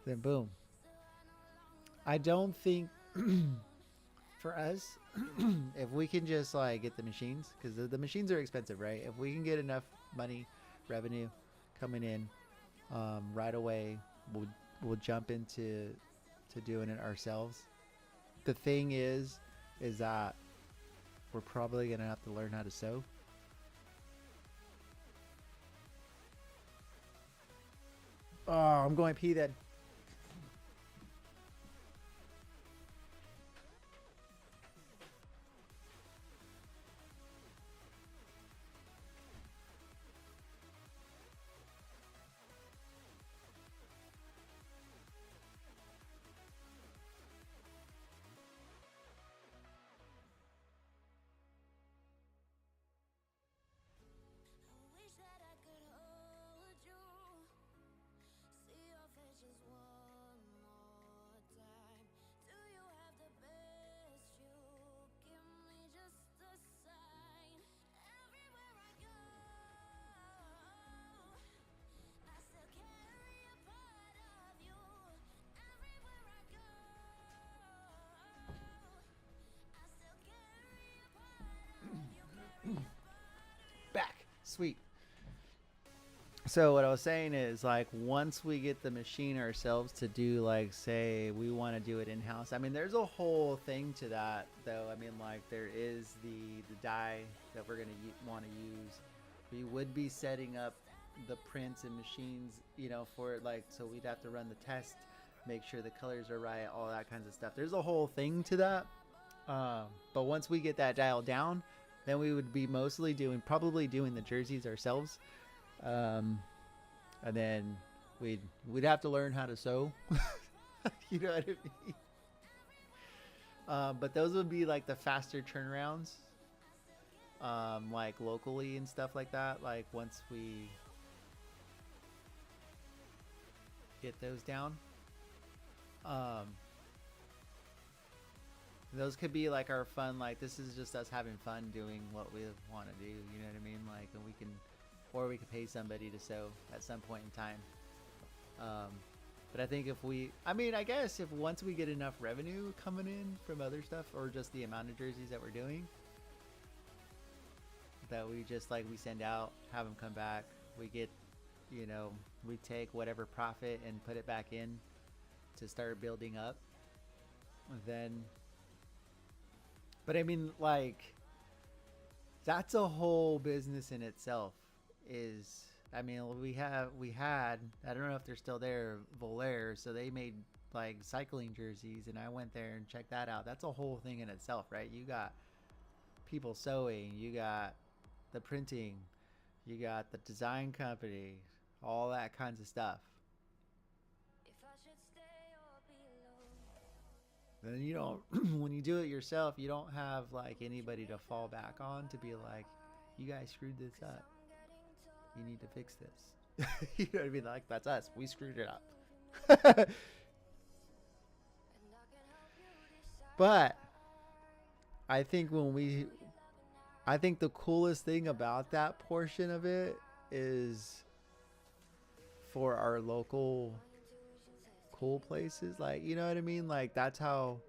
then boom. I don't think for us, if we can just like get the machines, because the machines are expensive, right? If we can get enough money, revenue coming in right away, we'll jump into doing it ourselves. The thing is that we're probably gonna have to learn how to sew. Oh, I'm going pee then. Back. Sweet. So what I was saying is, like, once we get the machine ourselves to do, like, say we want to do it in-house, I mean, there's a whole thing to that, though. I mean, like, there is the dye that we're going to want to use. We would be setting up the prints and machines, you know, for it, like, so we'd have to run the test, make sure the colors are right, all that kinds of stuff. There's a whole thing to that. But once we get that dialed down, then we would be probably doing the jerseys ourselves. And then we'd have to learn how to sew. You know what I mean? But those would be like the faster turnarounds, like locally and stuff like that. Like, once we get those down. Those could be like our fun, like this is just us having fun doing what we want to do, you know what I mean? Like, and we can, or we could pay somebody to sew at some point in time. But I think if we, I mean, I guess if once we get enough revenue coming in from other stuff, or just the amount of jerseys that we're doing, that we just like, we send out, have them come back, we get, you know, we take whatever profit and put it back in to start building up, then, but I mean, like, that's a whole business in itself. Is, I mean, we had, I don't know if they're still there, Volair, so they made like cycling jerseys, and I went there and checked that out. That's a whole thing in itself, right? You got people sewing, you got the printing, you got the design company, all that kinds of stuff. Then you don't, when you do it yourself, you don't have like anybody to fall back on to be like, you guys screwed this up, you need to fix this. You know what I mean? Like, that's us, we screwed it up. But I think I think the coolest thing about that portion of it is for our local cool places, like, you know what I mean? Like, that's how,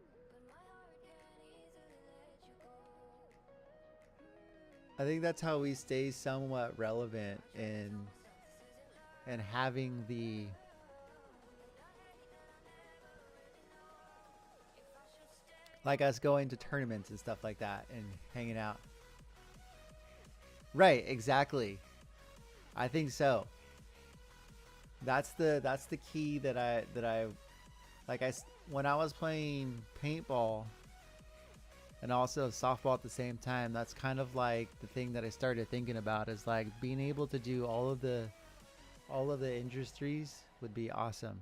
I think that's how we stay somewhat relevant in, and having the, like us going to tournaments and stuff like that and hanging out. Right, exactly. I think so. That's the key that I like. When I was playing paintball and also softball at the same time, that's kind of like the thing that I started thinking about, is like being able to do all of the industries would be awesome.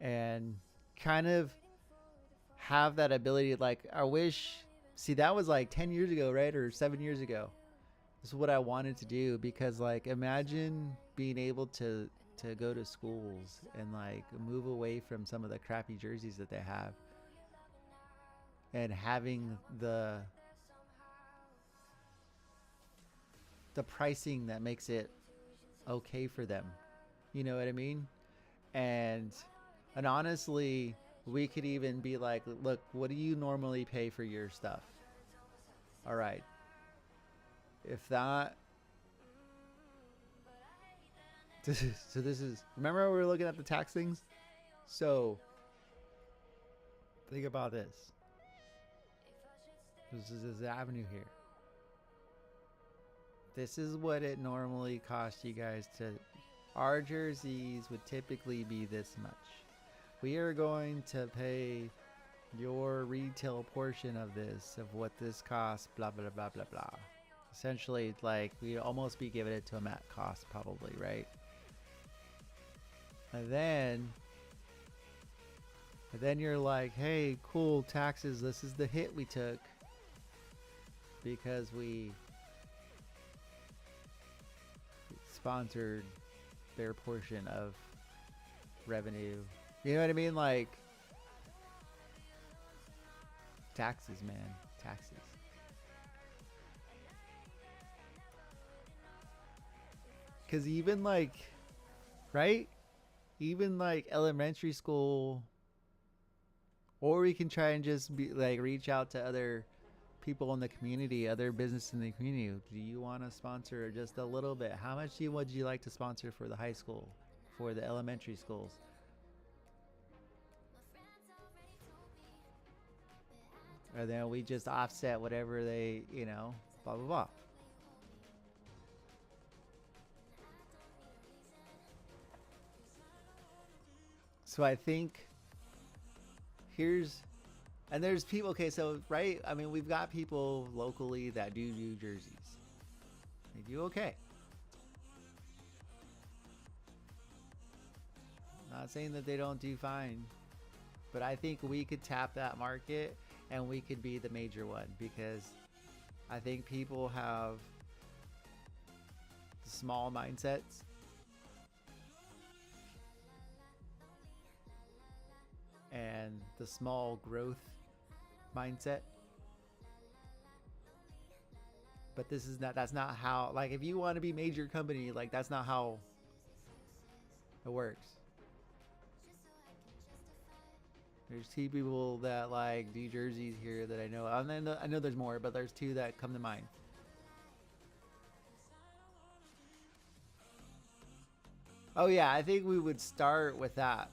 And kind of have that ability, like, I wish, see, that was like 10 years ago, right? Or 7 years ago. This is what I wanted to do, because like, imagine being able to go to schools and like move away from some of the crappy jerseys that they have, and having the pricing that makes it okay for them. You know what I mean? And honestly, we could even be like, look, what do you normally pay for your stuff? All right. If that, so this is, remember we were looking at the tax things? So think about this. This is the avenue here. This is what it normally costs you guys to, our jerseys would typically be this much. We are going to pay your retail portion of this, of what this costs, blah, blah, blah, blah, blah. Essentially, like, we'd almost be giving it to them at cost, probably, right? And then you're like, hey, cool, taxes, this is the hit we took because we sponsored their portion of revenue. You know what I mean? Like, taxes, man, taxes. Because even like, right? Even like elementary school, or we can try and just be like, reach out to other people in the community, other business in the community. Do you want to sponsor just a little bit? How much would you like to sponsor for the high school, for the elementary schools? And then we just offset whatever they, you know, blah, blah, blah. So I think and there's people, okay, so, right? I mean, we've got people locally that do jerseys. They do okay. Not saying that they don't do fine, but I think we could tap that market and we could be the major one, because I think people have small mindsets. and the small growth mindset. But this is not, that's not how, like, if you want to be major company, like, that's not how it works. There's 2 people that like do jerseys here that I know. And I know there's more, but there's 2 that come to mind. Oh yeah, I think we would start with that.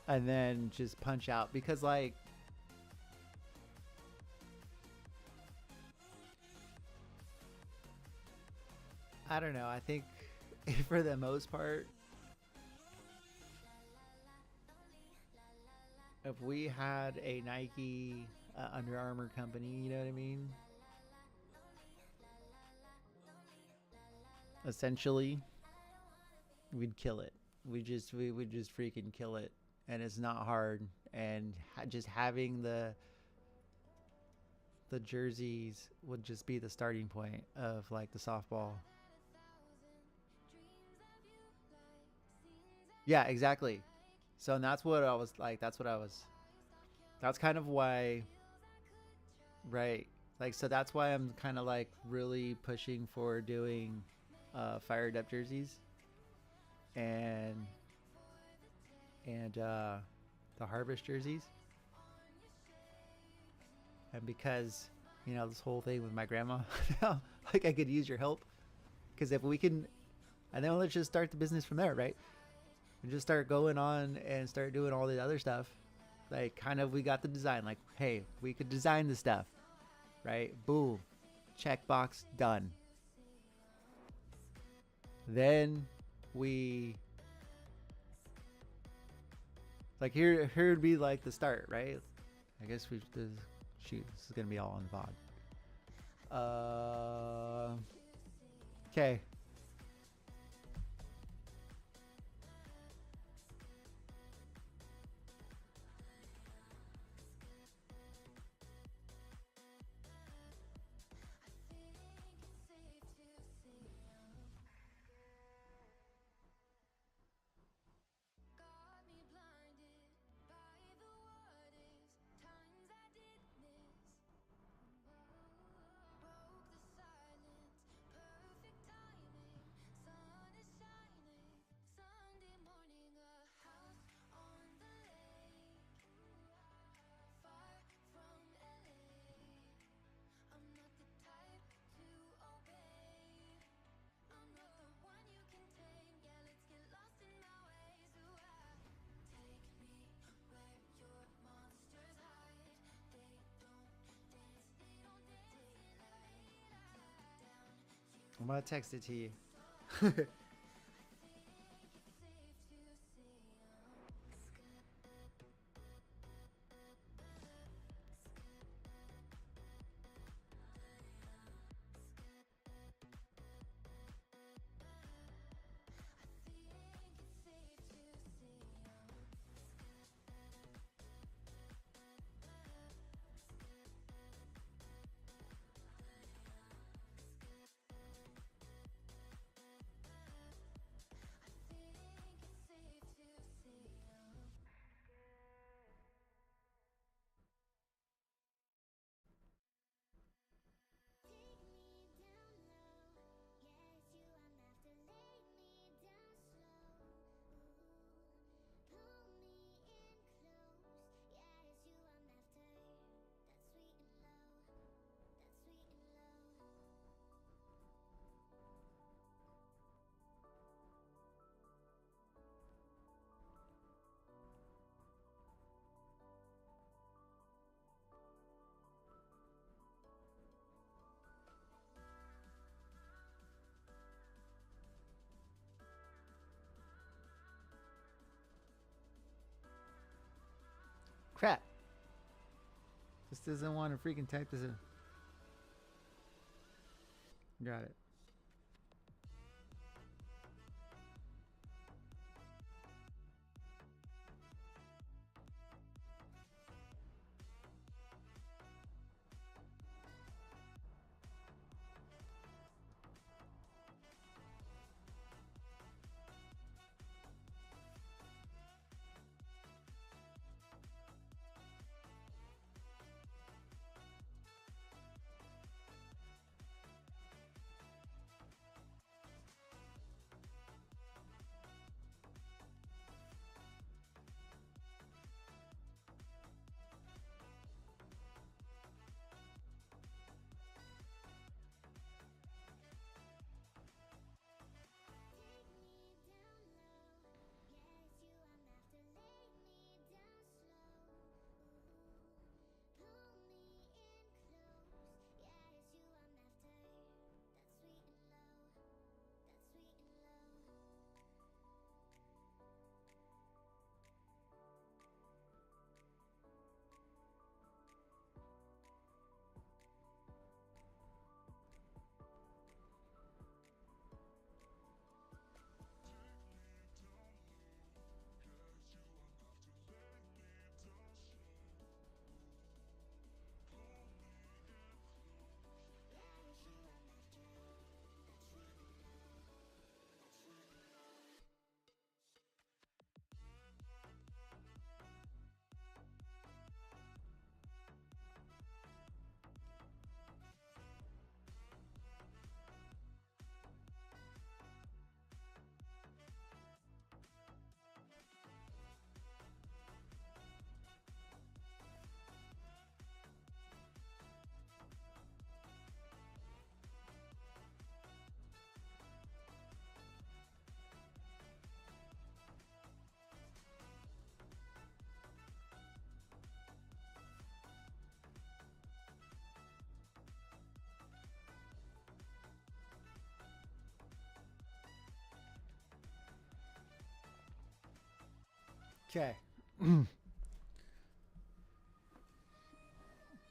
And then just punch out, because like I don't know, I think for the most part, if we had a Nike Under Armour company, you know what I mean? Essentially, we'd kill it. We would just freaking kill it, and it's not hard. And just having the jerseys would just be the starting point of like the softball. Yeah, exactly. So and that's what I was like. That's kind of why, right? Like, so that's why I'm kind of like really pushing for doing fired up jerseys and the harvest jerseys. And because, you know, this whole thing with my grandma, like I could use your help. Because if we can, and then let's just start the business from there, right? And just start going on and start doing all the other stuff. Like, kind of, we got the design. Like, hey, we could design the stuff, right? Boom, checkbox done. Then we, like, here would be like the start, right? I guess we shoot. This is gonna be all on the VOD. Okay. I'm gonna text it to you. Crap. This doesn't want to freaking type this in. Got it. Okay.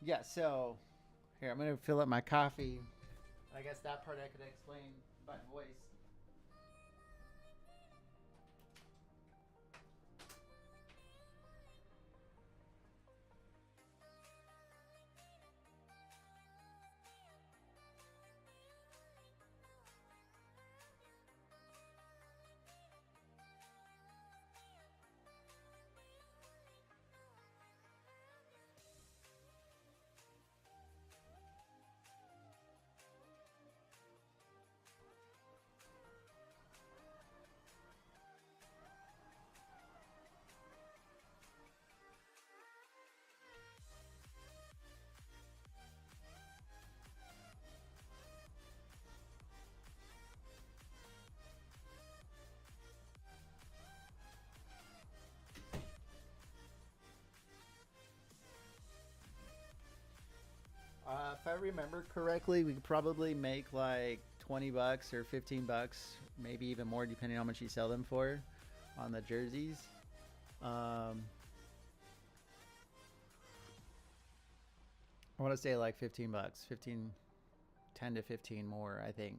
Yeah, so here, I'm gonna fill up my coffee. I guess that part I could explain by voice. If I remember correctly, we could probably make like 20 bucks or 15 bucks, maybe even more, depending on how much you sell them for on the jerseys. I want to say like 15 bucks, 15, 10 to 15 more, I think.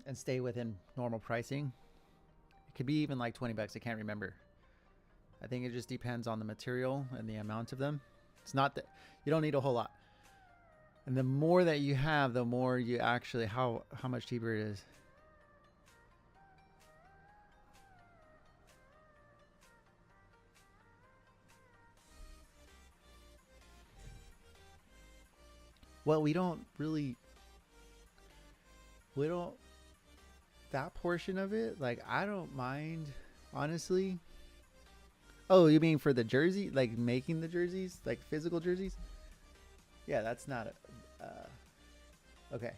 And stay within normal pricing. It could be even like 20 bucks. I can't remember. I think it just depends on the material and the amount of them. It's not that you don't need a whole lot. And the more that you have, the more you actually, how much cheaper it is. Well, we don't, that portion of it, like, I don't mind, honestly. Oh, you mean for the jersey, like making the jerseys, like physical jerseys? Yeah, that's not okay.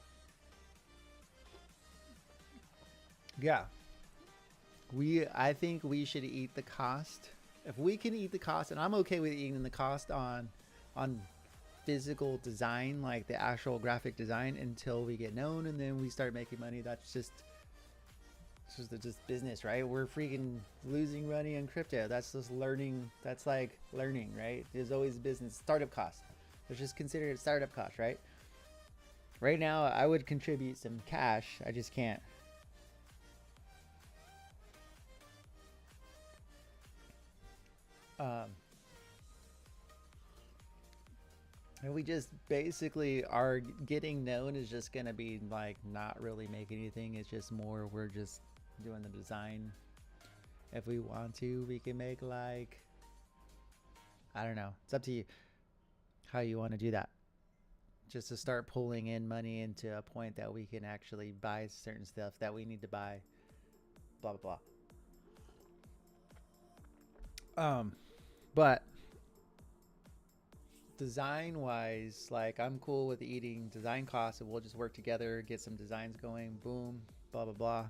Yeah, I think we should eat the cost. If we can eat the cost, and I'm okay with eating the cost on physical design, like the actual graphic design, until we get known, and then we start making money. That's just business, right? We're freaking losing money in crypto. That's just learning. That's like learning, right? There's always business startup cost. Let's just consider it startup cost, right? Right now, I would contribute some cash. I just can't. And we just basically are getting known is just gonna be like not really making anything. It's just more we're just doing the design. If we want to, we can make like, I don't know. It's up to you how you want to do that. Just to start pulling in money into a point that we can actually buy certain stuff that we need to buy. Blah blah blah. But design wise, like I'm cool with eating design costs, and we'll just work together, get some designs going. Boom, blah blah blah.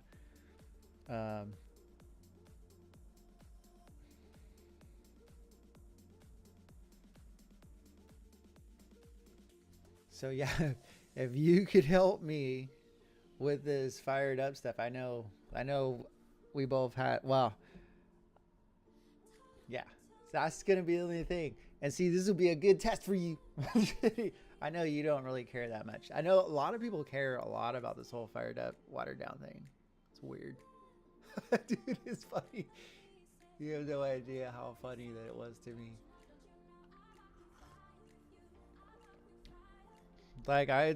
So yeah, if you could help me with this fired up stuff, I know we both had, well, yeah, that's gonna be the only thing. And see, this will be a good test for you. I know you don't really care that much. I know a lot of people care a lot about this whole fired up, watered down thing. It's weird. Dude, it's funny. You have no idea how funny that it was to me. Like I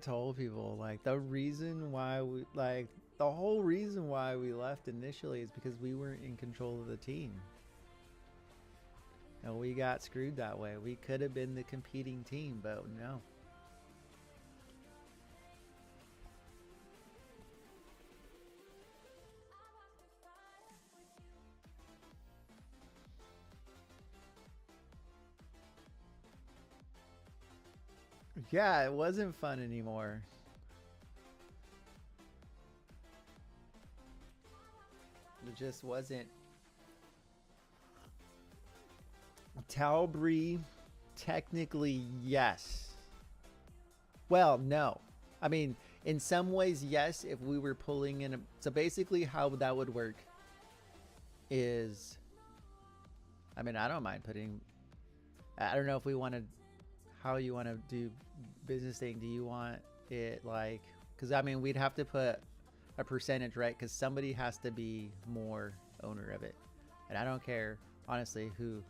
told people, like, the reason why we, like, the whole reason why we left initially is because we weren't in control of the team. And we got screwed that way. We could have been the competing team, but no. Yeah, it wasn't fun anymore. It just wasn't. Talbry, technically, yes. Well, no. I mean, in some ways, yes, if we were pulling in so basically how that would work is, I mean, I don't mind putting, I don't know if we want to, how you want to do business thing. Do you want it like, because I mean, we'd have to put a percentage, right? Because somebody has to be more owner of it. And I don't care, honestly, who.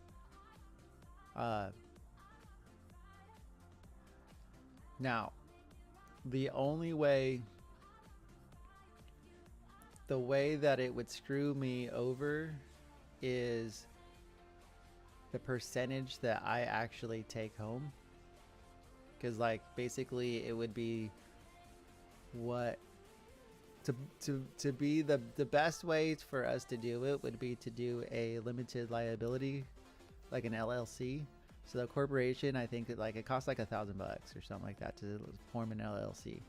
Now, the only way, the way that it would screw me over is the percentage that I actually take home. Because like basically it would be what to be the best way for us to do it would be to do a limited liability, like an LLC. So the corporation, I think that like it costs like $1,000 or something like that to form an LLC.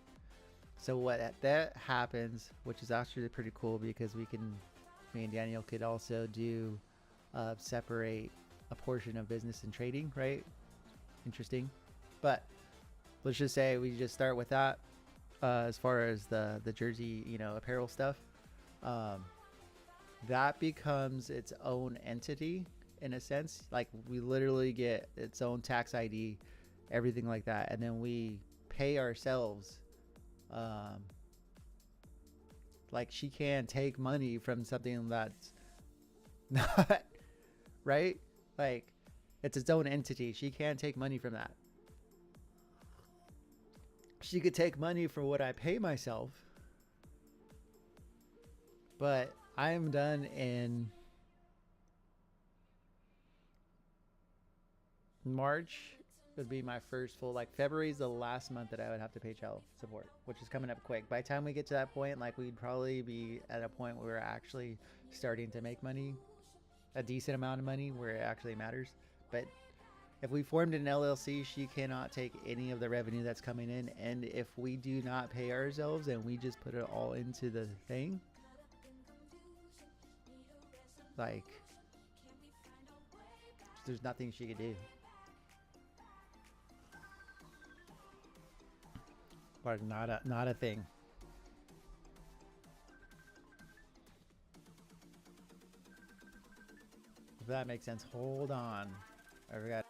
So what that happens, which is actually pretty cool, because we can, me and Daniel could also do separate a portion of business and trading, right? Interesting. But let's just say we just start with that. As far as the jersey, you know, apparel stuff, that becomes its own entity in a sense. Like we literally get its own tax ID, everything like that, and then we pay ourselves. Like she can take money from something that's not right. Like it's its own entity. She can take money from that. She could take money for what I pay myself, but I am done in March. Would be my first full, like February is the last month that I would have to pay child support, which is coming up quick. By the time we get to that point, like we'd probably be at a point where we're actually starting to make money, a decent amount of money where it actually matters. But if we formed an LLC, she cannot take any of the revenue that's coming in. And if we do not pay ourselves and we just put it all into the thing, like, there's nothing she could do. But not a thing. If that makes sense. Hold on. I forgot.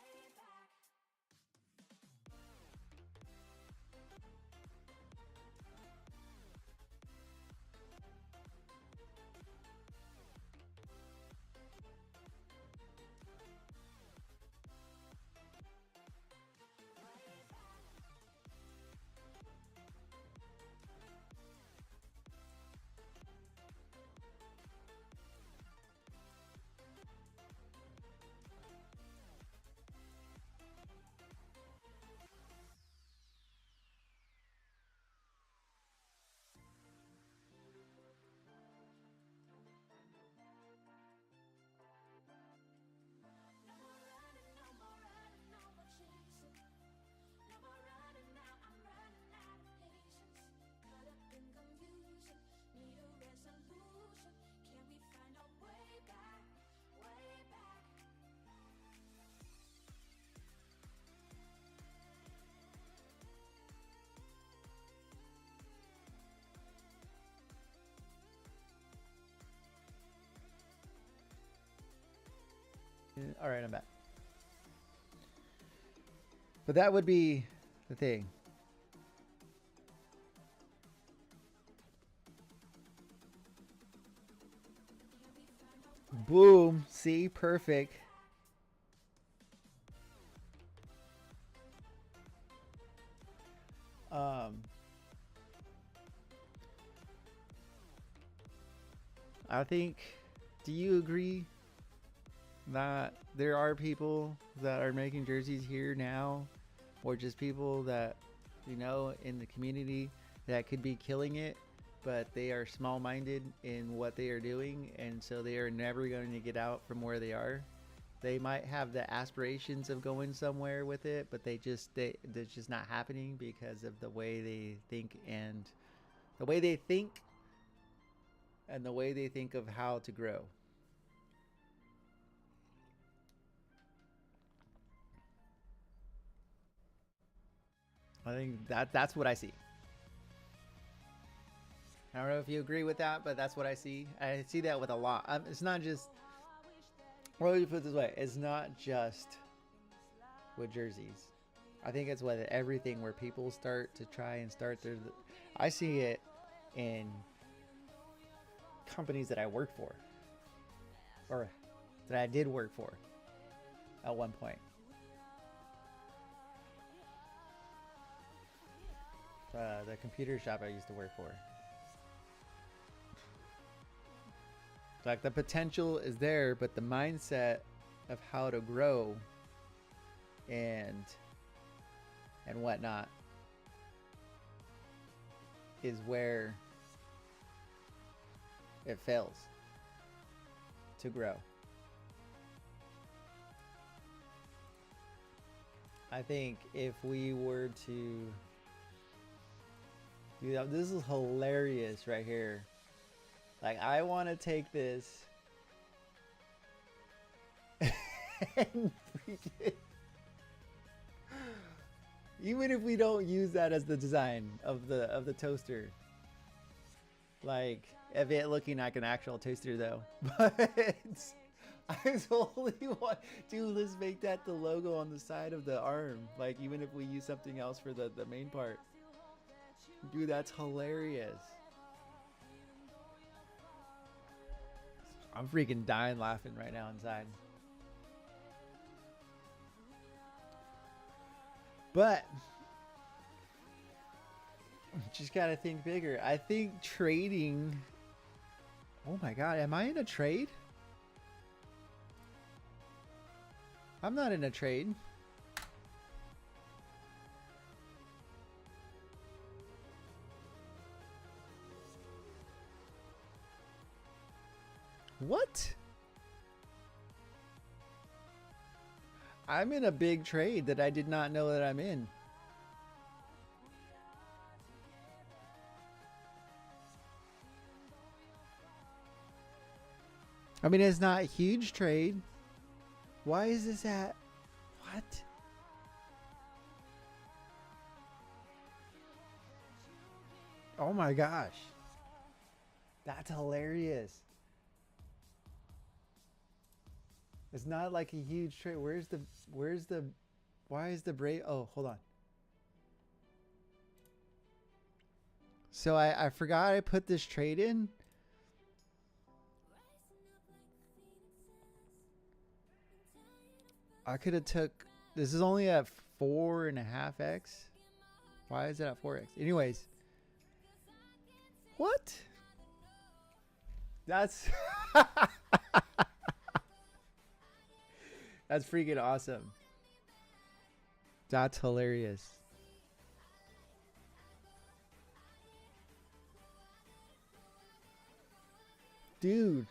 All right, I'm back. But that would be the thing. Boom. See, perfect. I think, do you agree that there are people that are making jerseys here now, or just people that, you know, in the community that could be killing it, but they are small-minded in what they are doing, and so they are never going to get out from where they are? They might have the aspirations of going somewhere with it, but it's just not happening because of the way they think, and the way they think and the way they think of how to grow. I think that's what I see. I don't know if you agree with that, but that's what I see. I see that with a lot. It's not just, well, let me put it this way. It's not just with jerseys. I think it's with everything where people start to try and start their, I see it in companies that I work for, or that I did work for at one point. The computer shop I used to work for. Like the potential is there, but the mindset of how to grow and whatnot is where it fails to grow. I think if we were to do that, this is hilarious right here. Like, I want to take this and freaking, even if we don't use that as the design of the toaster, like of it looking like an actual toaster though, but I totally want, dude, let's make that the logo on the side of the arm. Like, even if we use something else for the main part, dude, that's hilarious. I'm freaking dying laughing right now inside. But just gotta think bigger. I think trading. Oh my god, am I in a trade? I'm not in a trade. What? I'm in a big trade that I did not know that I'm in. I mean, it's not a huge trade. Why is this at? What? Oh my gosh. That's hilarious. It's not like a huge trade. Why is the break? Oh, hold on. So I forgot I put this trade in. I could have took, this is only at 4.5x. Why is it at 4x? Anyways. What? That's that's freaking awesome. That's hilarious. Dude,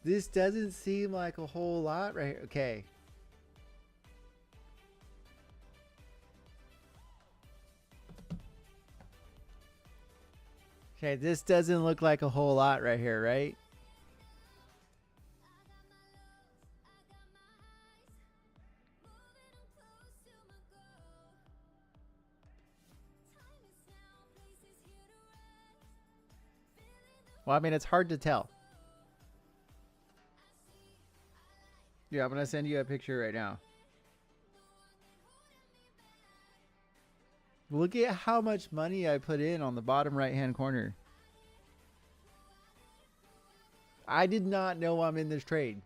this doesn't seem like a whole lot right here. Okay. Okay, this doesn't look like a whole lot right here, right? Well, I mean, it's hard to tell. Yeah, I'm going to send you a picture right now. Look at how much money I put in on the bottom right-hand corner. I did not know I'm in this trade.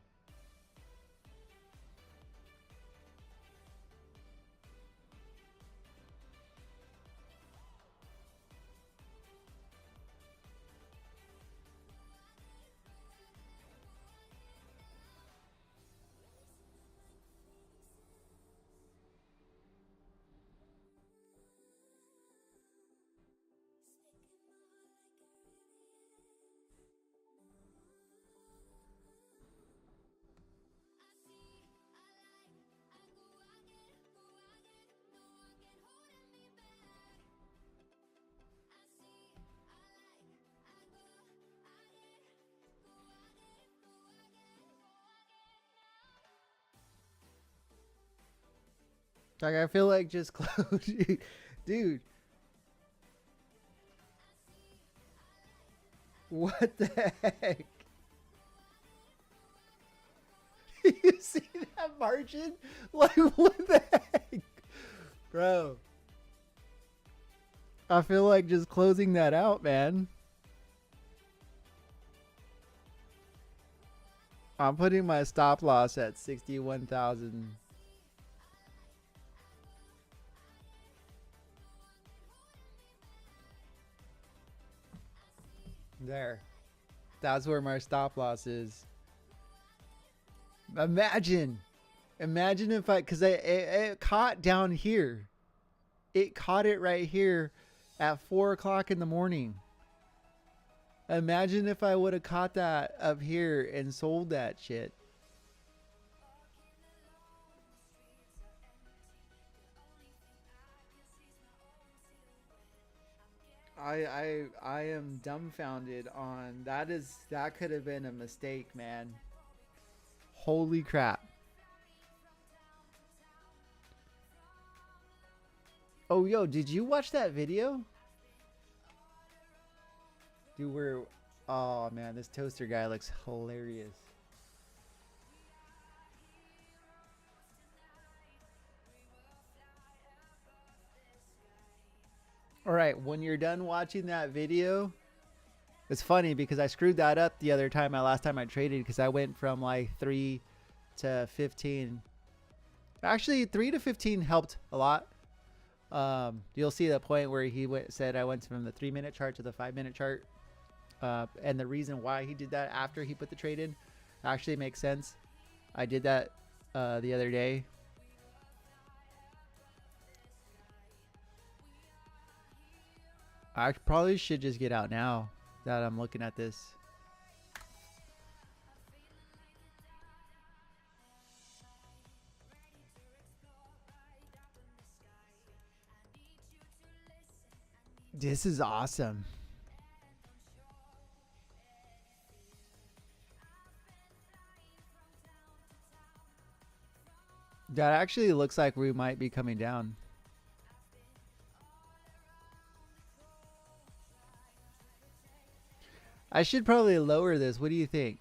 Like, I feel like just close, dude. What the heck? You see that margin? Like, what the heck? Bro. I feel like just closing that out, man. I'm putting my stop loss at 61,000. There. That's where my stop loss is. Imagine if it caught down here. It caught it right here at 4 o'clock in the morning. Imagine if I would have caught that up here and sold that shit. I am dumbfounded on that. That could have been a mistake, man. Holy crap. Oh, yo, did you watch that video? Dude, oh man, this toaster guy looks hilarious. All right, when you're done watching that video, it's funny because I screwed that up the other time. Last time I traded, because I went from like 3 to 15. Actually, 3 to 15 helped a lot. You'll see the point where he said I went from the 3-minute chart to the 5-minute chart. And the reason why he did that after he put the trade in actually makes sense. I did that the other day. I probably should just get out now that I'm looking at this. This is awesome. That actually looks like we might be coming down. I should probably lower this. What do you think?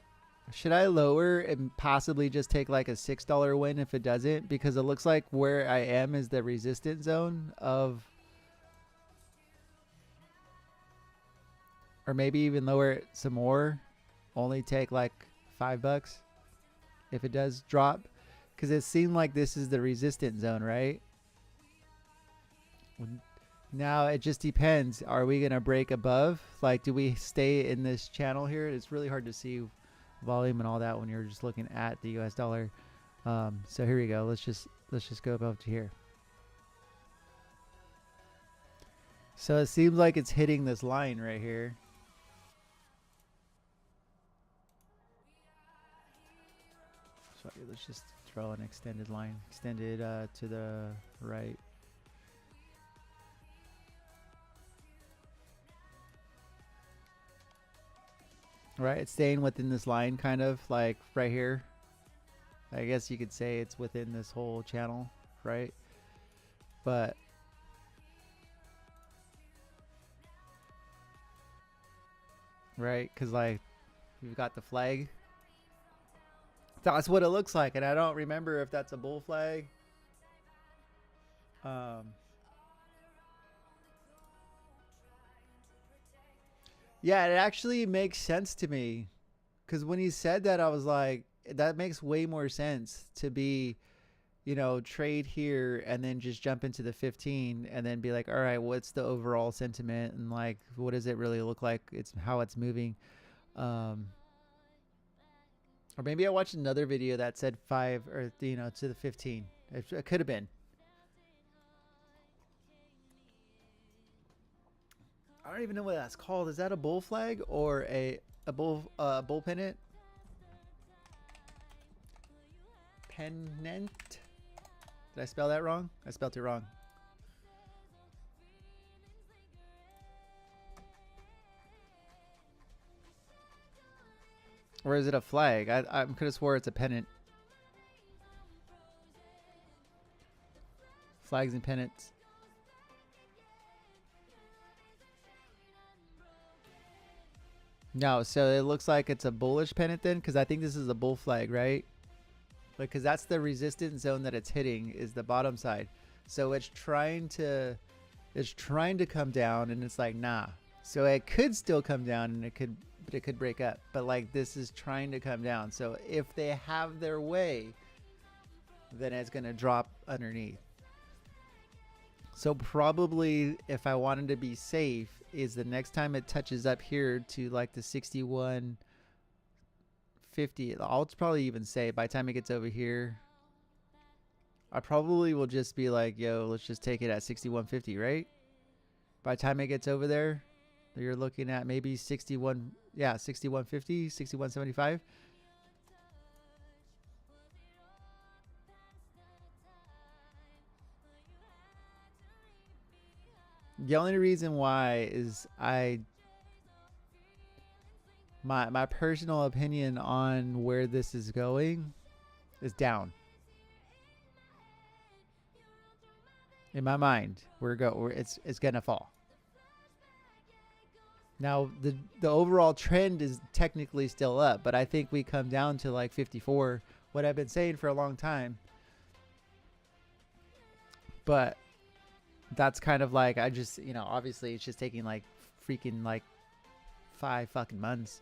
Should I lower and possibly just take like a $6 win if it doesn't? Because it looks like where I am is the resistance zone of... Or maybe even lower it some more. Only take like $5 if it does drop. Because it seemed like this is the resistance zone, right? Now it just depends. Are we going to break above? Like, do we stay in this channel here? It's really hard to see volume and all that when you're just looking at the US dollar. So here we go. Let's just go above to here. So it seems like it's hitting this line right here. So let's just throw an extended line. Extended to the right. Right, it's staying within this line, kind of like right here. I guess you could say it's within this whole channel, right? But right, because like we've got the flag. That's what it looks like, and I don't remember if that's a bull flag. Yeah, it actually makes sense to me, because when he said that, I was like, that makes way more sense to be, you know, trade here and then just jump into the 15 and then be like, all right, what's the overall sentiment and like, what does it really look like? It's how it's moving. Or maybe I watched another video that said 5 or, you know, to the 15. It could have been. I don't even know what that's called. Is that a bull flag or a bull pennant? Pennant? Did I spell that wrong? I spelled it wrong. Or is it a flag? I could have swore it's a pennant. Flags and pennants. No, so it looks like it's a bullish pennant then, because I think this is a bull flag, right? Because that's the resistance zone that it's hitting, is the bottom side. So it's trying to come down, and it's like, nah. So it could still come down, and it could break up. But like, this is trying to come down. So if they have their way, then it's gonna drop underneath. So probably, if I wanted to be safe, is the next time it touches up here to like the 61.50, I'll probably even say by the time it gets over here, I probably will just be like, yo, let's just take it at 61.50, right? By the time it gets over there, you're looking at maybe 61, yeah, 61.50, 61.75. The only reason why is my personal opinion on where this is going is down. In my mind, it's gonna fall. Now the overall trend is technically still up, but I think we come down to like 54, what I've been saying for a long time. But that's kind of like, I just, obviously it's just taking like freaking like 5 fucking months.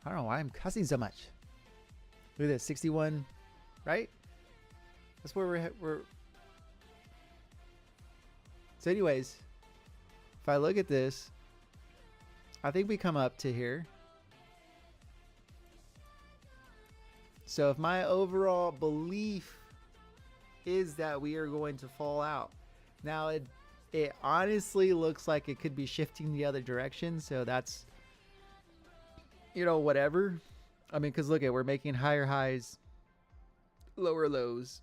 I don't know why I'm cussing so much. Look at this, 61, right? That's where we're. So anyways, if I look at this, I think we come up to here. So if my overall belief is that we are going to fall out. Now it honestly looks like it could be shifting the other direction, so that's, whatever. I mean, because look at, we're making higher highs, lower lows.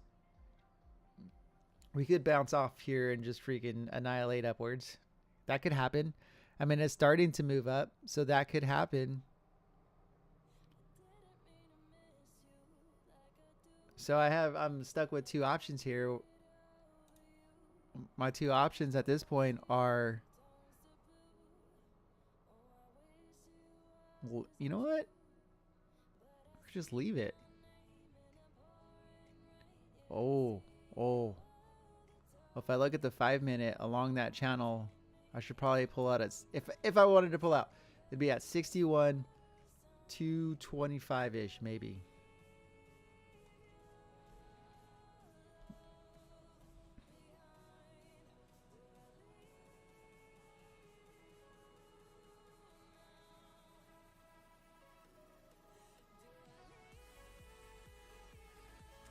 We could bounce off here and just freaking annihilate upwards. That could happen. I mean, it's starting to move up, so that could happen. So I'm stuck with 2 options here. My 2 options at this point are, well, you know what? Just leave it. Oh. If I look at the 5-minute along that channel, I should probably pull out at, if I wanted to pull out, it'd be at 61 225 ish maybe.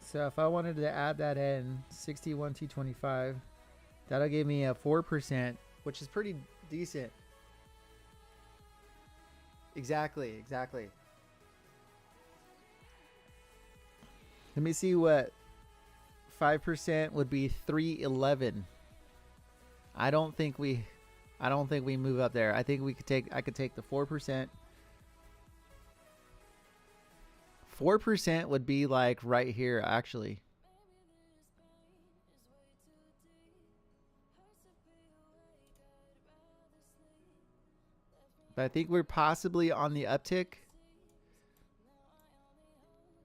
So if I wanted to add that in, 61 225, that'll give me a 4%, which is pretty decent. Exactly. Let me see what 5% would be. 311. I don't think we move up there. I think I could take the 4%. 4% would be like right here, actually. But I think we're possibly on the uptick,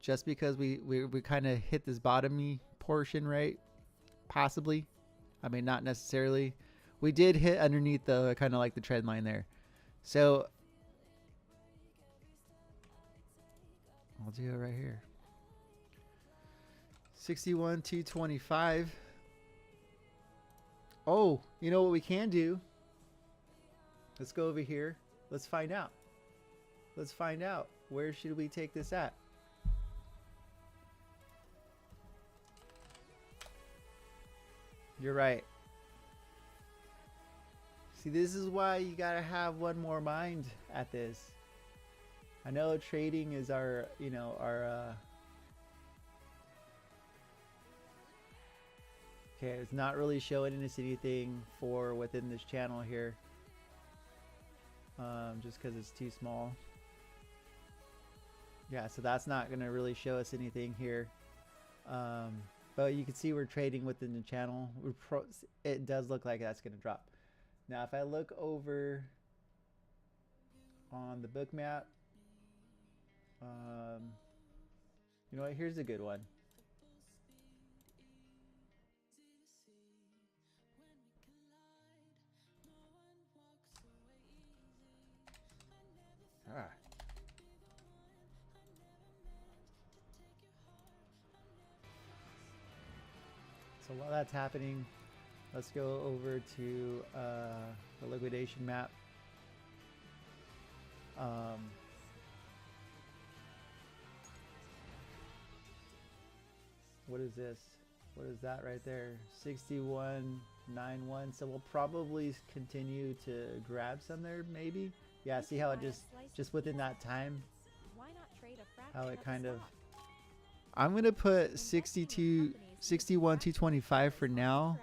just because we kind of hit this bottomy portion, right? Possibly. I mean, not necessarily. We did hit underneath the kind of like the trend line there. So I'll do it right here. 61 225. Oh, you know what we can do? Let's go over here. Let's find out. Where should we take this at? You're right. See, this is why you gotta have one more mind at this. I know trading is our, okay, it's not really showing us anything for within this channel here. Just because it's too small. Yeah, so that's not going to really show us anything here. But you can see we're trading within the channel. It does look like that's going to drop. Now, if I look over on the book map. You know what? Here's a good one. Ah. So while that's happening, let's go over to the liquidation map. What is this? What is that right there? 61.91. So we'll probably continue to grab some there, maybe. Yeah, see how it just within that time, how it kind of. I'm gonna put 61.225 for now.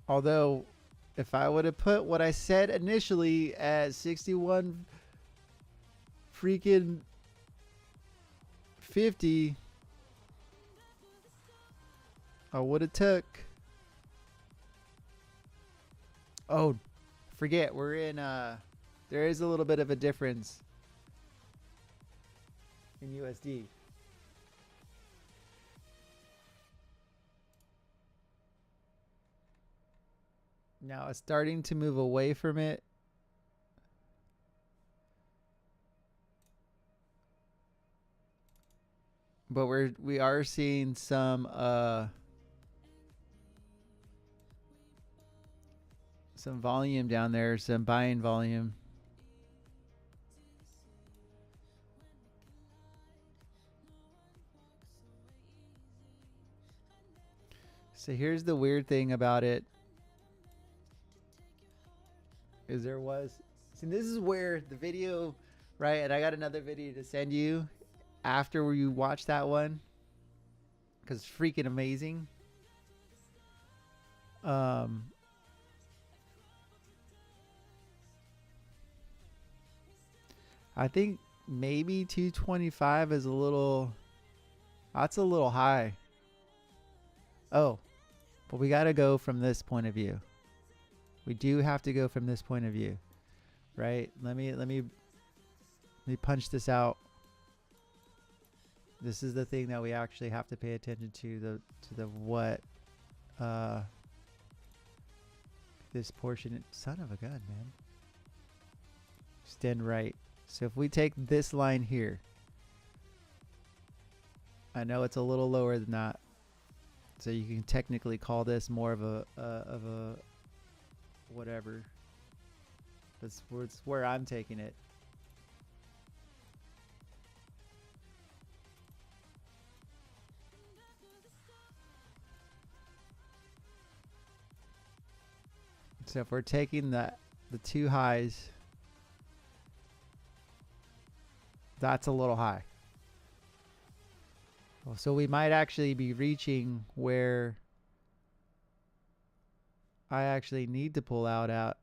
Although, if I would have put what I said initially at 61 freaking 50, I would have took. Oh, forget, we're in there is a little bit of a difference in USD. Now it's starting to move away from it. But we are seeing some volume down there, some buying volume. So here's the weird thing about it. Is there was, see, this is where the video, right? And I got another video to send you after you watch that one, because it's freaking amazing. I think maybe 225 is a little, that's a little high. Oh, but we got to go from this point of view. We do have to go from this point of view, right? Let me punch this out. This is the thing that we actually have to pay attention to, the what this portion. Son of a gun, man. Stand right. So if we take this line here, I know it's a little lower than that, so you can technically call this more of a whatever. That's where I'm taking it. So if we're taking the two highs, that's a little high. So we might actually be reaching where I actually need to pull out at.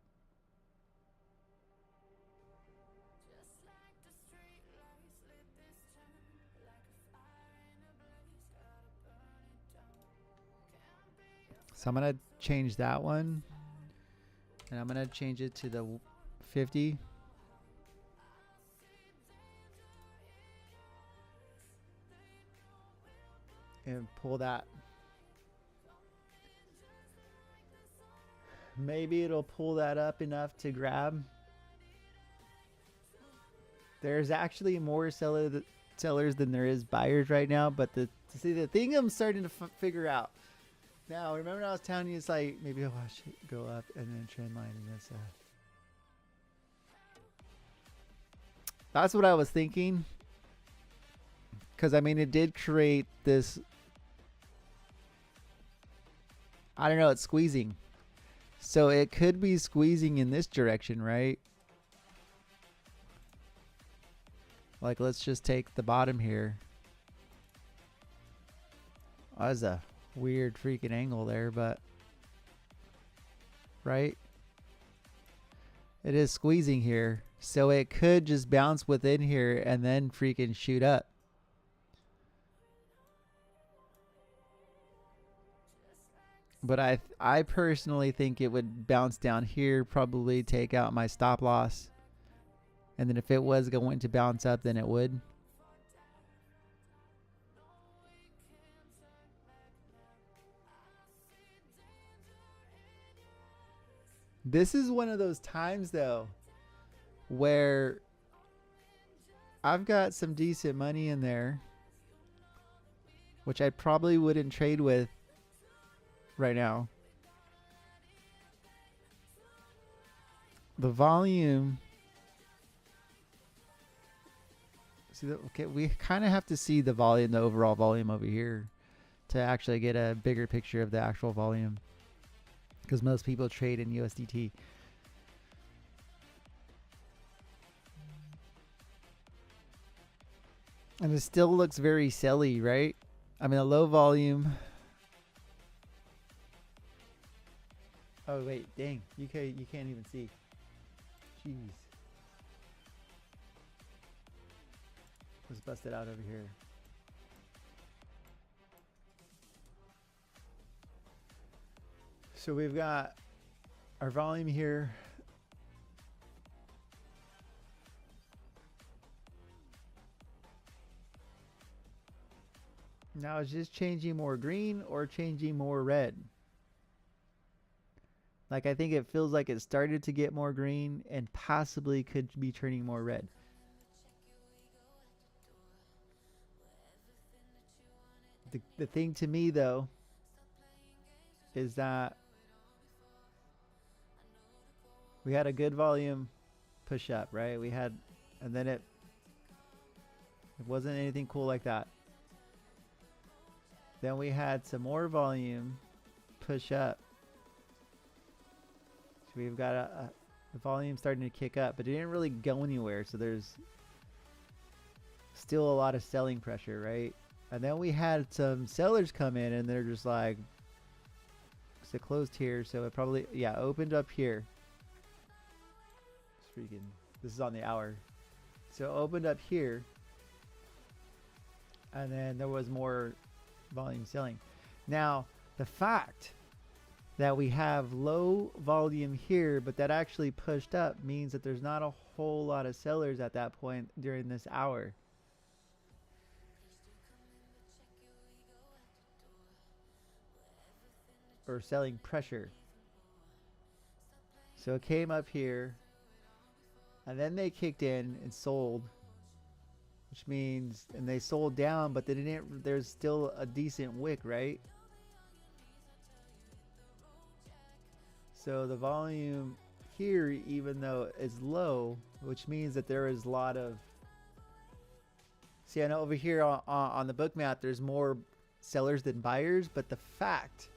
So I'm going to change that one. And I'm going to change it to the 50. And pull that. Maybe it'll pull that up enough to grab. There's actually more sellers than there is buyers right now. But the thing I'm starting to figure out. Now, remember I was telling you, it's like, maybe I'll watch it go up and then trend line and this. That's what I was thinking. Because, I mean, it did create this. I don't know, it's squeezing. So it could be squeezing in this direction, right? Like, let's just take the bottom here. Oh, that's a weird freaking angle there, but right, it is squeezing here, so it could just bounce within here and then freaking shoot up. But I personally think it would bounce down here, probably take out my stop loss. And then if it was going to bounce up, then it would. This is one of those times, though, where I've got some decent money in there, which I probably wouldn't trade with right now. The volume. See, okay, we kind of have to see the volume, the overall volume over here, to actually get a bigger picture of the actual volume, because most people trade in USDT. And it still looks very selly, right? I mean, a low volume. Oh wait, dang! You can't even see. Jeez. Let's bust it out over here. So we've got our volume here. Now it's just changing more green or changing more red. Like, I think it feels like it started to get more green and possibly could be turning more red. The thing to me, though, is that we had a good volume push up, right? We had, and then it wasn't anything cool like that. Then we had some more volume push up. So we've got a volume starting to kick up, but it didn't really go anywhere. So there's still a lot of selling pressure, right? And then we had some sellers come in, and they're just like, it closed here, so it probably, yeah, opened up here. It's freaking, this is on the hour. So it opened up here, and then there was more volume selling. Now, the fact that we have low volume here, but that actually pushed up, means that there's not a whole lot of sellers at that point during this hour. Or selling pressure. So it came up here, and then they kicked in and sold, which means, and they sold down, but they didn't, there's still a decent wick, right? So the volume here, even though it's low, which means that there is a lot of, see, I know over here on the book map, there's more sellers than buyers, but the fact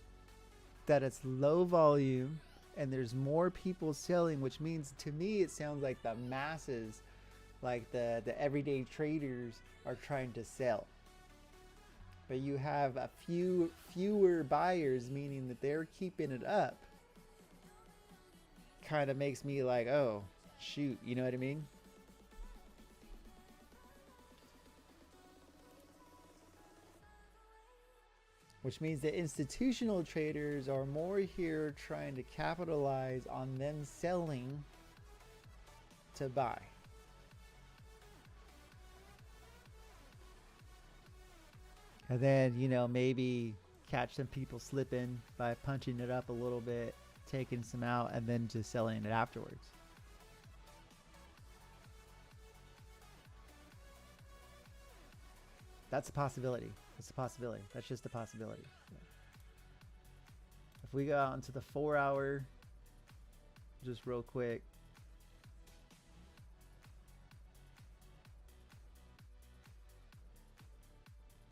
that it's low volume and there's more people selling, which means, to me, it sounds like the masses, like the everyday traders, are trying to sell. But you have a fewer buyers, meaning that they're keeping it up. Kind of makes me like, oh, shoot, you know what I mean? Which means that institutional traders are more here trying to capitalize on them selling to buy. And then, you know, maybe catch some people slipping by punching it up a little bit, taking some out, and then just selling it afterwards. That's a possibility. That's a possibility. That's just a possibility. Yeah. If we go out into the 4 hour, just real quick.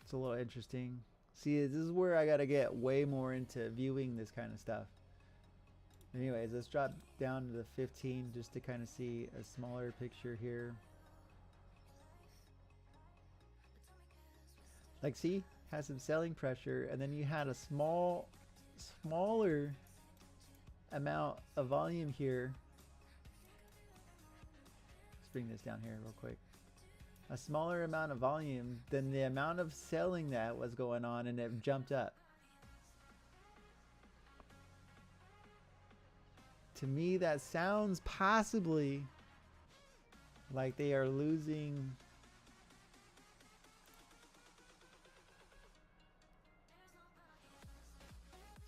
It's a little interesting. See, this is where I got to get way more into viewing this kind of stuff. Anyways, let's drop down to the 15 just to kind of see a smaller picture here. Like, see, has some selling pressure, and then you had a smaller amount of volume here. Let's bring this down here real quick. A smaller amount of volume than the amount of selling that was going on, and it jumped up. To me, that sounds possibly like they are losing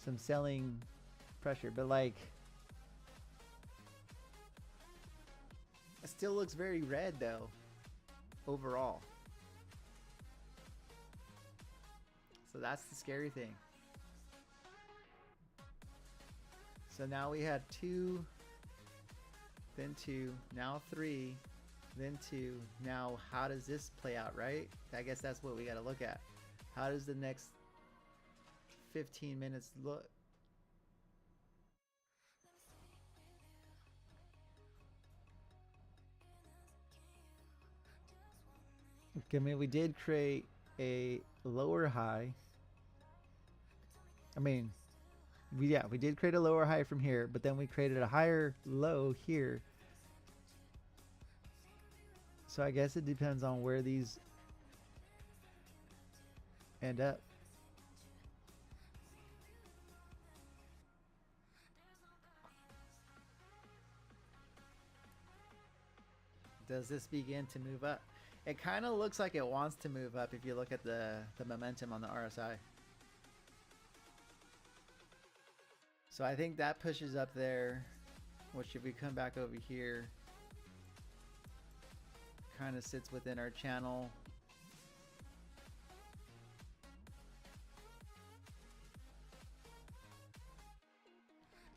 some selling pressure, but like it still looks very red though overall. So that's the scary thing. So now we had 2, then 2, now 3, then 2. Now how does this play out, right? I guess that's what we got to look at. How does the next 15 minutes look? I mean, we did create a lower high. I mean, we did create a lower high from here, but then we created a higher low here. So I guess it depends on where these end up. Does this begin to move up? It kind of looks like it wants to move up if you look at the momentum on the RSI. So I think that pushes up there, which if we come back over here, kind of sits within our channel.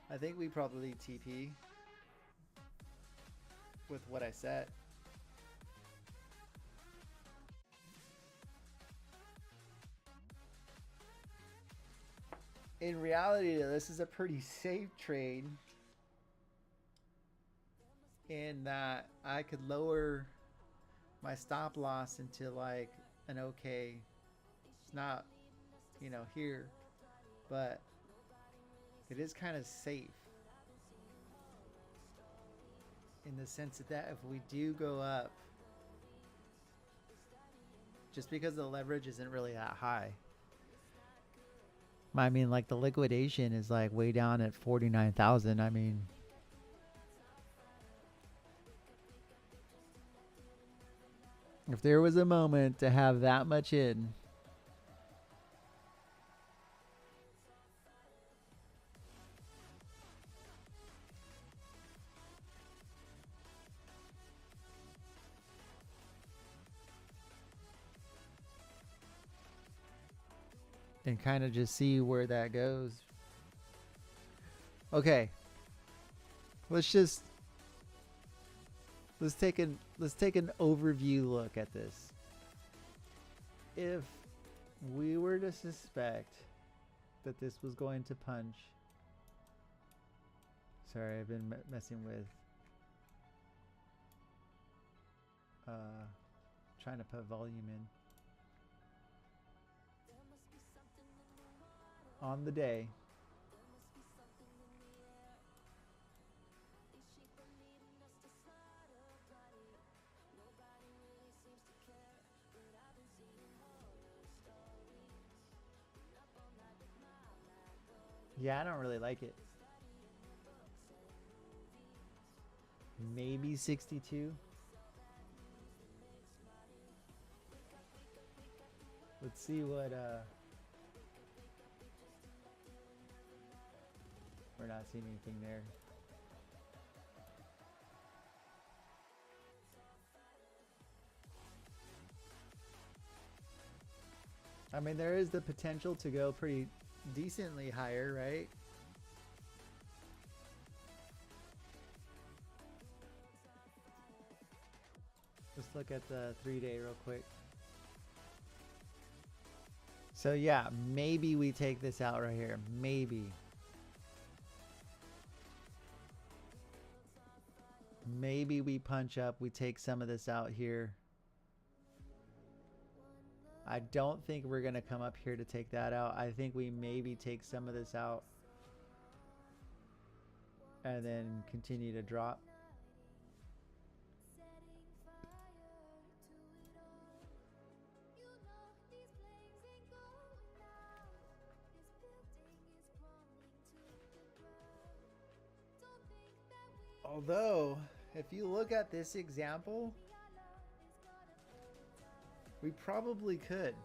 I think we probably TP with what I set. In reality, this is a pretty safe trade in that I could lower my stop loss into like an okay. It's not, you know, here, but it is kind of safe in the sense that if we do go up, just because the leverage isn't really that high. I mean, like the liquidation is like way down at 49,000. I mean, if there was a moment to have that much in, and kind of just see where that goes. Okay. Let's take an overview look at this. If we were to suspect that this was going to punch. Sorry, I've been messing with trying to put volume in. On the day, yeah, I don't really like it. Maybe 62. Let's see what we're not seeing anything there. I mean, there is the potential to go pretty decently higher, right? Let's look at the 3-day real quick. So yeah, maybe we take this out right here. Maybe. Maybe we punch up. We take some of this out here. I don't think we're going to come up here to take that out. I think we maybe take some of this out and then continue to drop. Although, if you look at this example, we probably could.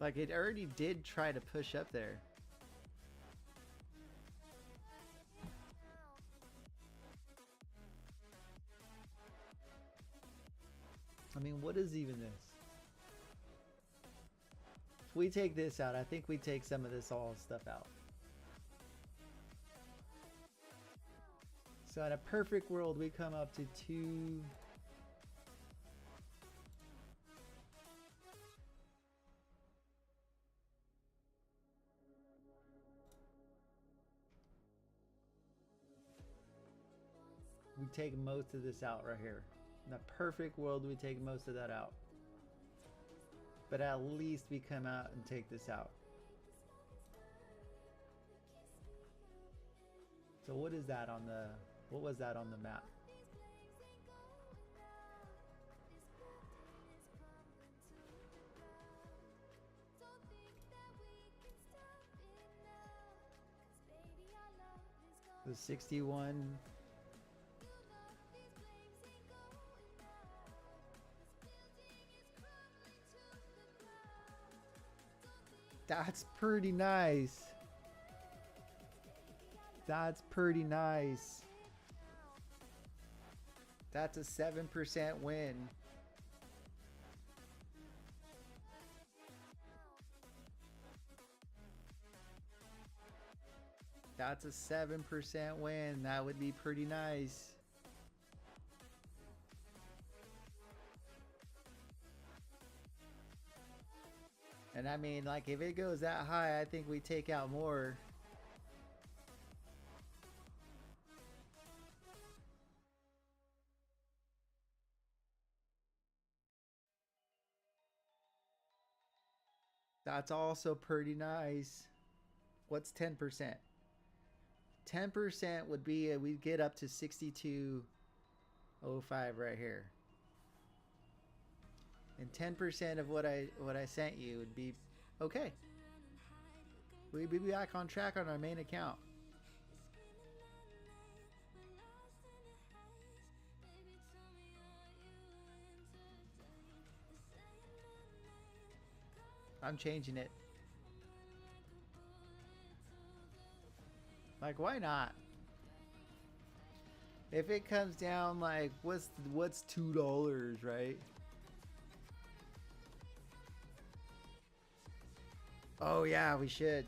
Like, it already did try to push up there. I mean, what is even this? If we take this out, I think we take some of this all stuff out. So in a perfect world, we come up to 2. We take most of this out right here. In a perfect world, we take most of that out. But at least we come out and take this out. So what is that on the, what was that on the map? The 61. That's pretty nice. That's pretty nice. That's a 7% win. That's a 7% win. That would be pretty nice. And I mean, like, if it goes that high, I think we take out more. That's also pretty nice. What's 10%? 10% would be, we'd get up to 62.05 right here. And 10% of what I sent you would be okay. We'd be back on track on our main account. I'm changing it. Like, why not? If it comes down, like, what's $2, right? Oh yeah, we should.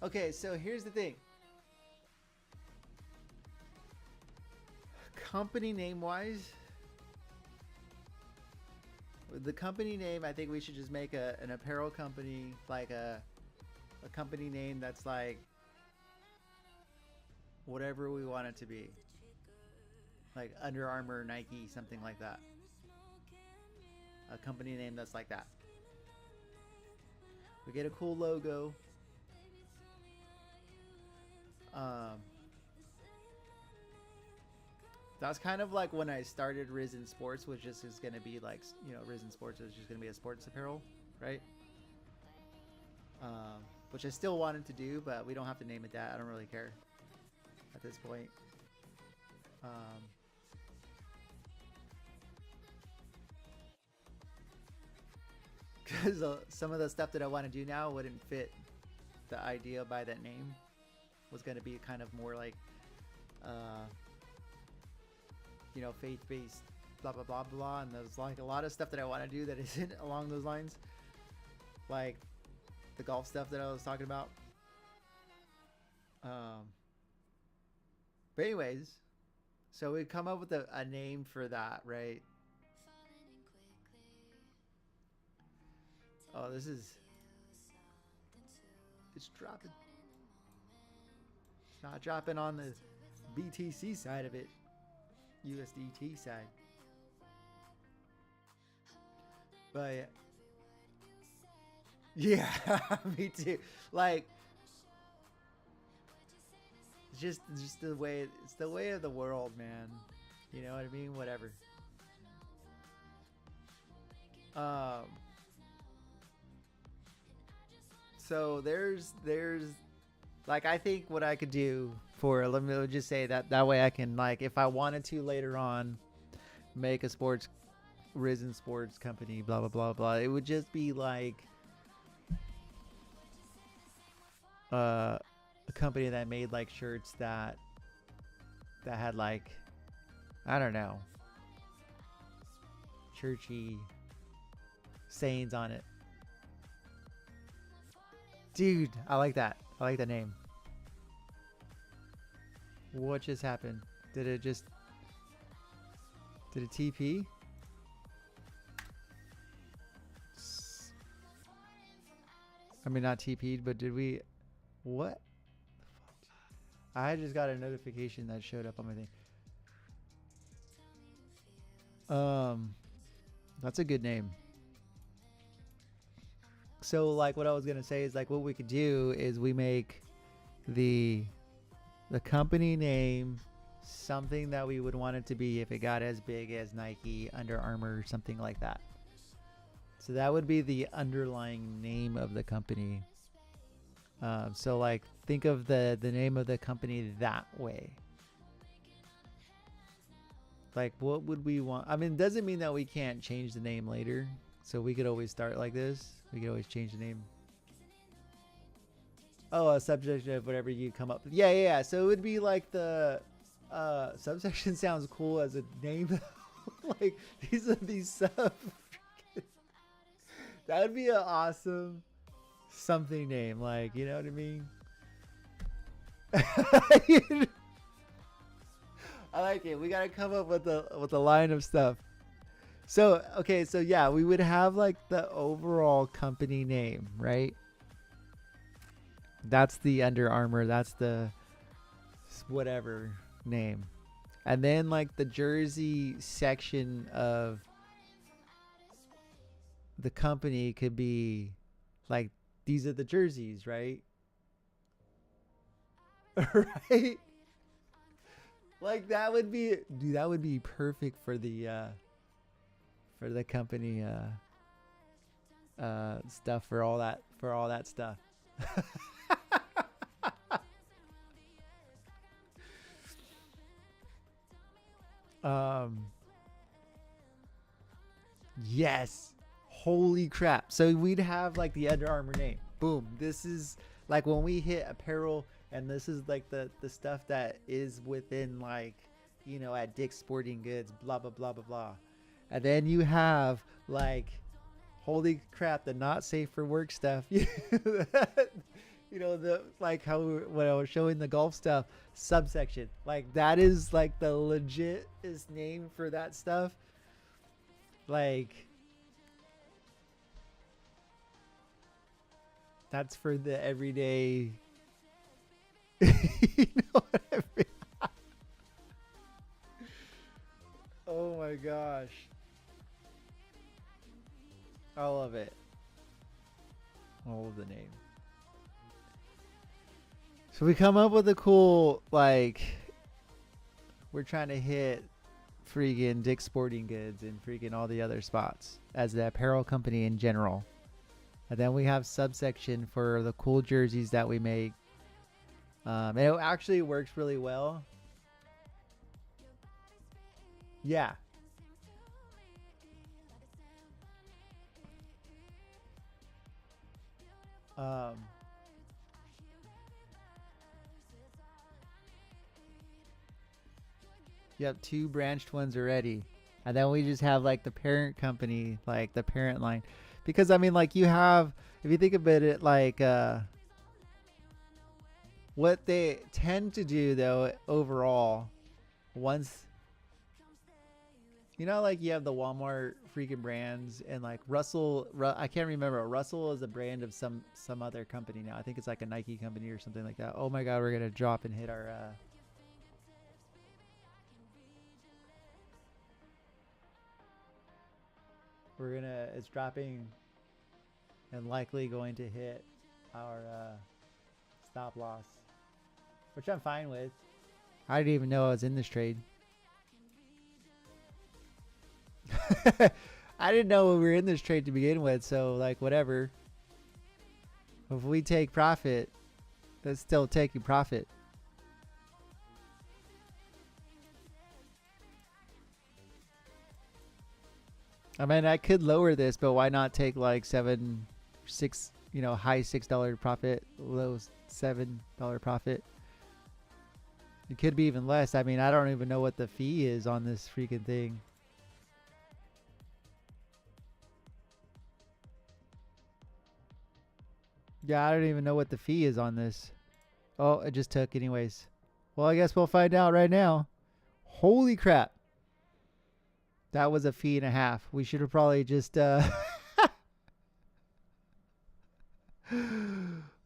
Okay, so here's the thing. Company name wise, the company name, I think we should just make an apparel company, like a company name that's like whatever we want it to be, like Under Armour, Nike, something like that. A company name that's like that. We get a cool logo. That's kind of like when I started Risen Sports, which just is going to be like, you know, Risen Sports is just going to be a sports apparel, right? Which I still wanted to do, but we don't have to name it that. I don't really care at this point. Because some of the stuff that I want to do now wouldn't fit the idea by that name. Was going to be kind of more like, you know, faith-based, blah blah blah blah, and there's like a lot of stuff that I want to do that isn't along those lines, like the golf stuff that I was talking about. But anyways, so we come up with a name for that, right? Oh, this is, it's dropping. It's not dropping on the BTC side of it, USDT side. But Yeah, me too. Like, just the way it's the way of the world, man. You know what I mean? Whatever. Um. So there's like I think what I could do for let me just say that way I can like if I wanted to later on make a sports risen sports company blah blah blah blah it would just be like a company that made like shirts that had like I don't know churchy sayings on it. Dude, I like that. I like that name. What just happened? Did it TP? I mean, not TP'd, but did we? What? I just got a notification that showed up on my thing. That's a good name. So, like, what I was gonna say is like, what we could do is we make the company name something that we would want it to be if it got as big as Nike, Under Armour, something like that. So that would be the underlying name of the company. So like think of the name of the company that way. Like what would we want? I mean, it doesn't mean that we can't change the name later. So we could always start like this. We could always change the name. Oh, a subsection of whatever you come up with. Yeah, yeah, yeah. So it would be like the subsection sounds cool as a name. Like these are these sub. That would be an awesome something name. Like, you know what I mean? I like it. We gotta come up with a line of stuff. So okay, so yeah, we would have like the overall company name, right? That's the Under Armour. That's the whatever name, and then like the jersey section of the company could be like these are the jerseys, right? Right? Like that would be dude, that would be perfect for the company stuff for all that stuff. um yes. Holy crap. So we'd have like the Under Armour name. Boom. This is like when we hit apparel and this is like the stuff that is within like at Dick's Sporting Goods blah blah blah blah blah. And then you have like holy crap the not safe for work stuff. The like how when I was showing the golf stuff subsection. Like that is like the legit is name for that stuff. Like that's for the everyday. You know what I mean? Oh my gosh. I love it. I love the name. So we come up with a cool, like, we're trying to hit freaking Dick's Sporting Goods and freaking all the other spots as the apparel company in general. And then we have subsection for the cool jerseys that we make. And it actually works really well. Yeah. You have two branched ones already. And then we just have like the parent company, like the parent line. Because I mean like you have, if you think about it, like what they tend to do though overall, once like you have the Walmart freaking brands and like I can't remember. Russell is a brand of some other company now. I think it's like a Nike company or something like that. Oh my God, we're gonna drop and hit our. It's dropping. and likely going to hit our stop loss, which I'm fine with. I didn't even know I was in this trade. I didn't know we were in this trade to begin with, so like whatever. If we take profit, that's still taking profit. I mean, I could lower this, but why not take like $6, you know, high $6 profit, low $7 profit? It could be even less. I mean, I don't even know what the fee is on this freaking thing. Yeah, I don't even know what the fee is on this. Oh, it just took anyways. Well, I guess we'll find out right now. Holy crap. That was a fee and a half. We should have probably just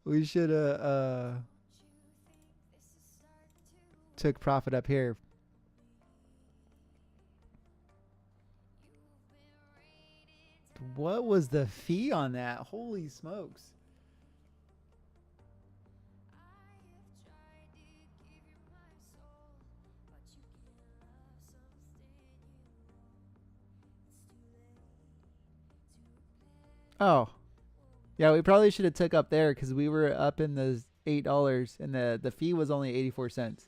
we should have took profit up here. What was the fee on that? Holy smokes. Oh. Yeah, we probably should have took up there because we were up in the $8 and the fee was only 84 cents.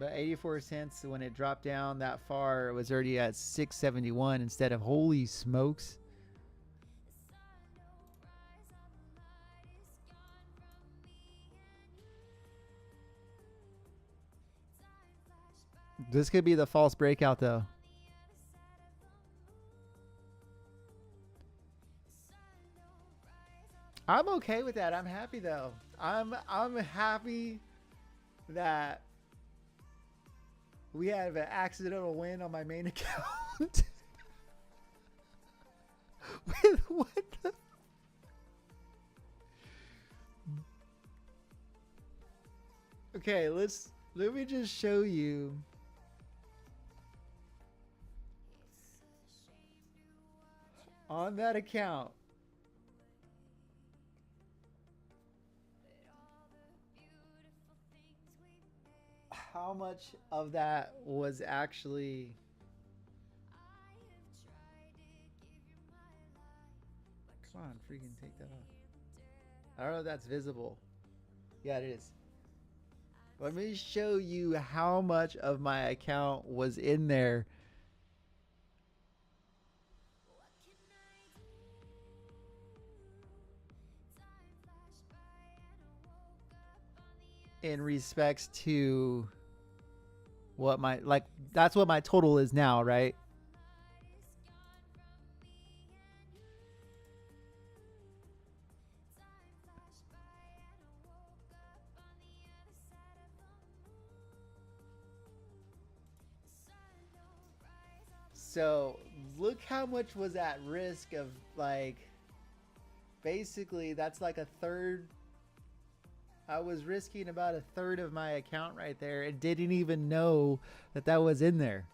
But 84 cents when it dropped down that far, it was already at 671 instead of holy smokes. This could be the false breakout though. I'm okay with that. I'm happy though. I'm happy that we have an accidental win on my main account. With what the? Okay, let me just show you. On that account, how much of that was actually come on, freaking take that off. I don't know if that's visible. Yeah, it is. Let me show you how much of my account was in there. In respects to what my, like, that's what my total is now, right? So look how much was at risk of, like, basically that's like a third. I was risking about a third of my account right there and didn't even know that that was in there.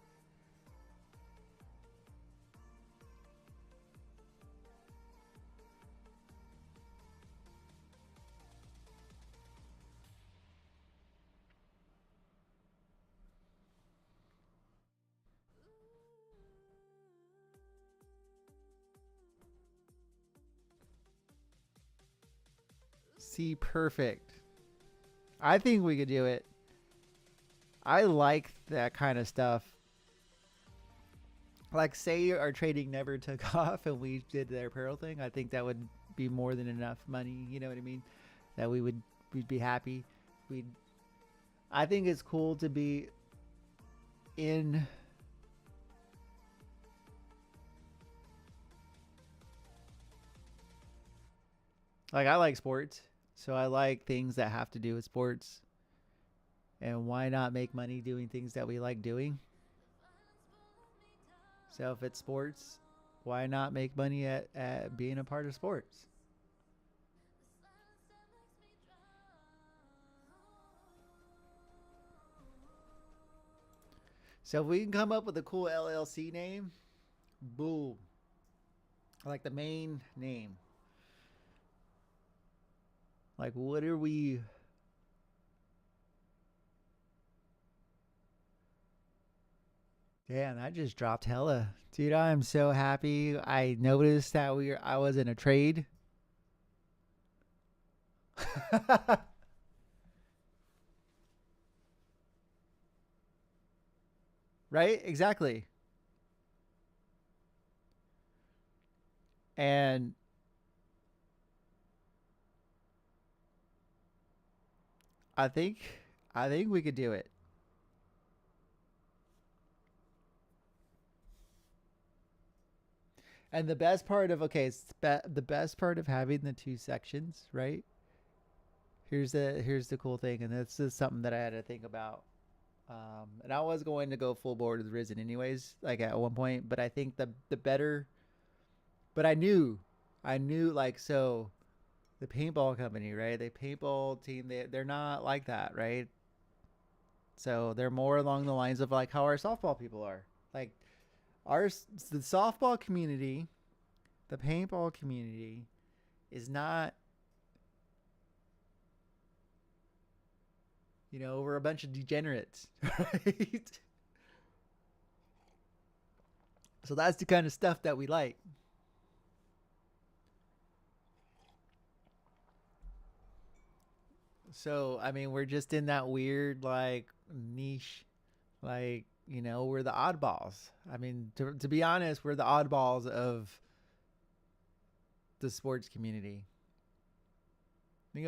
See, perfect. I think we could do it. I like that kind of stuff. Like, say our trading never took off and we did the apparel thing. I think that would be more than enough money. You know what I mean? That we'd be happy. I think it's cool to be in. Like, I like sports, so I like things that have to do with sports. And why not make money doing things that we like doing? So if it's sports, why not make money at being a part of sports? So if we can come up with a cool LLC name, boom. Like the main name. Like, what are we? Damn, that just dropped hella, dude. I am so happy. I noticed that I was in a trade. Right? Exactly. And I think I think we could do it. And the best part of okay, the best part of having the two sections, right? Here's the cool thing, and this is something that I had to think about. And I was going to go full board with Risen anyways, like at one point, but I think the better. But I knew like so the paintball company, right? The paintball team, they're not like that, right? So they're more along the lines of like how our softball people are. Like our the softball community, the paintball community is not, we're a bunch of degenerates, right? So that's the kind of stuff that we like. So I mean, we're just in that weird like niche, like we're the oddballs. I mean, to be honest, we're the oddballs of the sports community.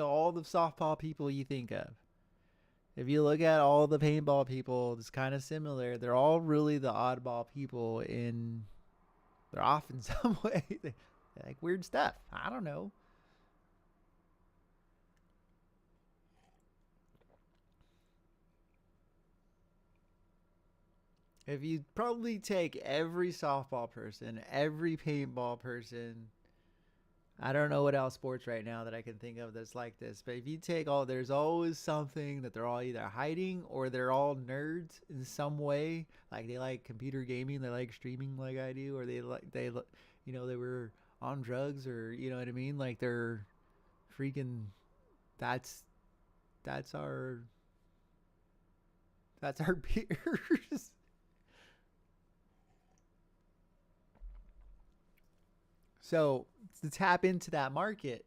All the softball people you think of. If you look at all the paintball people, it's kind of similar. They're all really the oddball people in. They're off in some way. They like weird stuff. I don't know. If you probably take every softball person, every paintball person, I don't know what else sports right now that I can think of that's like this. But if you take all, there's always something that they're all either hiding or they're all nerds in some way. Like they like computer gaming, they like streaming like I do, or they were on drugs, or you know what I mean. Like they're freaking. That's that's our that's our peers. So to tap into that market,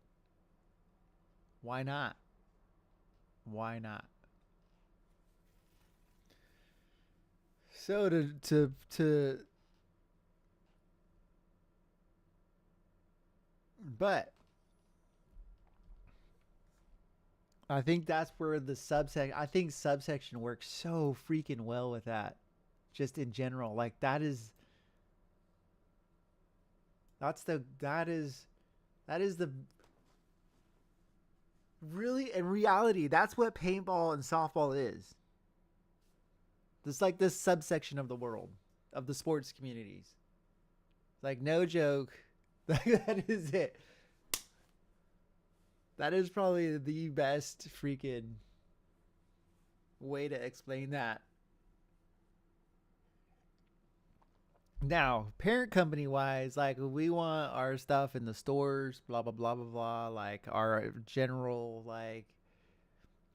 why not? Why not? So but I think that's where the subsection. I think subsection works so freaking well with that. Just in general, like that is the really in reality that's what paintball and softball is. It's like this subsection of the world of the sports communities. Like no joke, that is it. That is probably the best freaking way to explain that. Now, parent company wise, like we want our stuff in the stores, blah blah blah blah blah. Like our general, like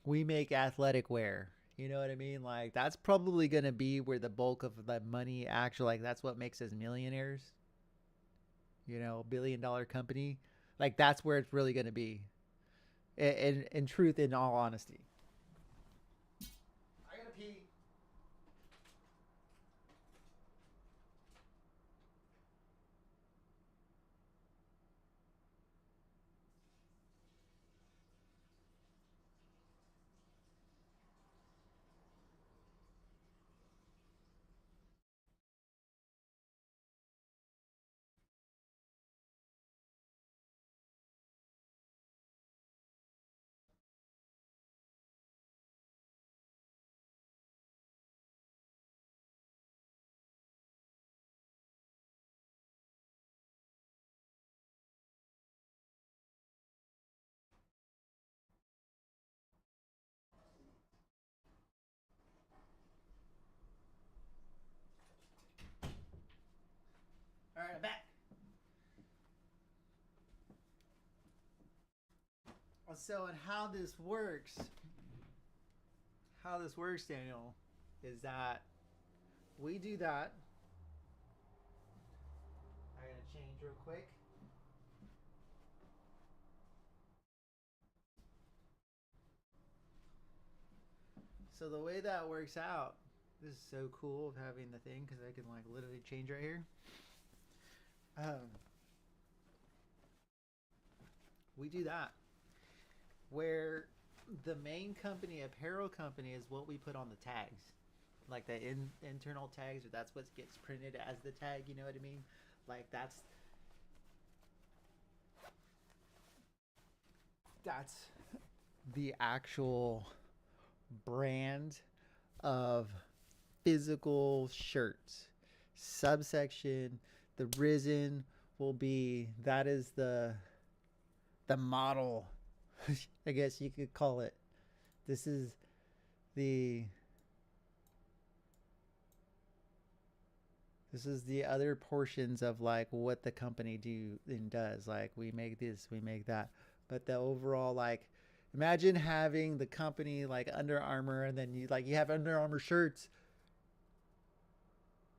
we make athletic wear. You know what I mean? Like that's probably gonna be where the bulk of the money actually, like that's what makes us millionaires. $1 billion company. Like that's where it's really gonna be. In truth, in all honesty. I gotta pee. So, and how this works, Daniel, is that we do that. I gotta change real quick. So the way that works out, this is so cool of having the thing because I can like literally change right here. Um, we do that where the main company apparel company is what we put on the tags, like the internal tags, or that's what gets printed as the tag. You know what I mean? Like that's the actual brand of physical shirts. Subsection, the risen will be, that is the model. I guess you could call it. This is the other portions of like what the company do and does. Like we make this, we make that. But the overall, like, imagine having the company like Under Armour, and then you have Under Armour shirts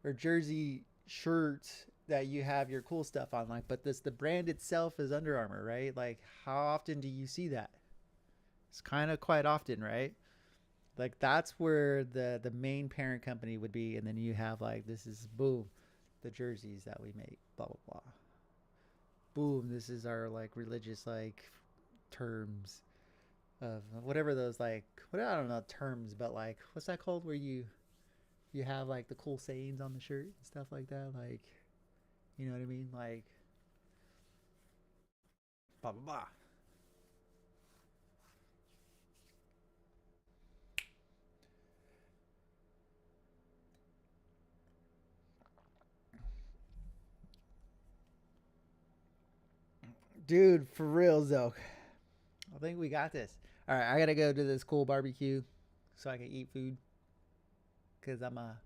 or jersey shirts that you have your cool stuff on, like, but the brand itself is Under Armour, right? Like, how often do you see that? It's kind of quite often, right? Like that's where the main parent company would be, and then you have like, this is boom, the jerseys that we make, blah blah blah. Boom, this is our like religious like terms of whatever those, like, what, I don't know terms, but like, what's that called, where you have like the cool sayings on the shirt and stuff like that, like, you know what I mean, like blah blah blah. Dude, for real though, I think we got this. All right, I gotta go to this cool barbecue so I can eat food because I'm a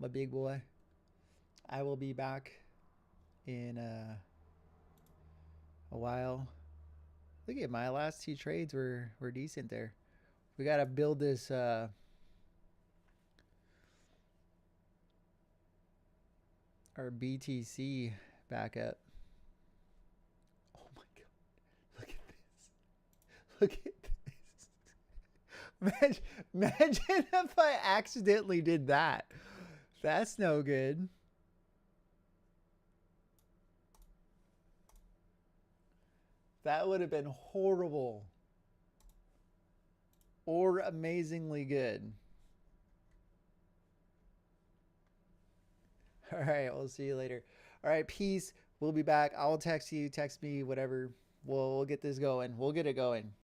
big boy. I will be back in a while. Look at my last two trades were decent there. We gotta build this our BTC back up. Oh my god! Look at this! Look at this! Imagine if I accidentally did that. That's no good. That would have been horrible or amazingly good. All right, we'll see you later. All right, peace. We'll be back. I'll text you, text me, whatever. We'll get this going. We'll get it going.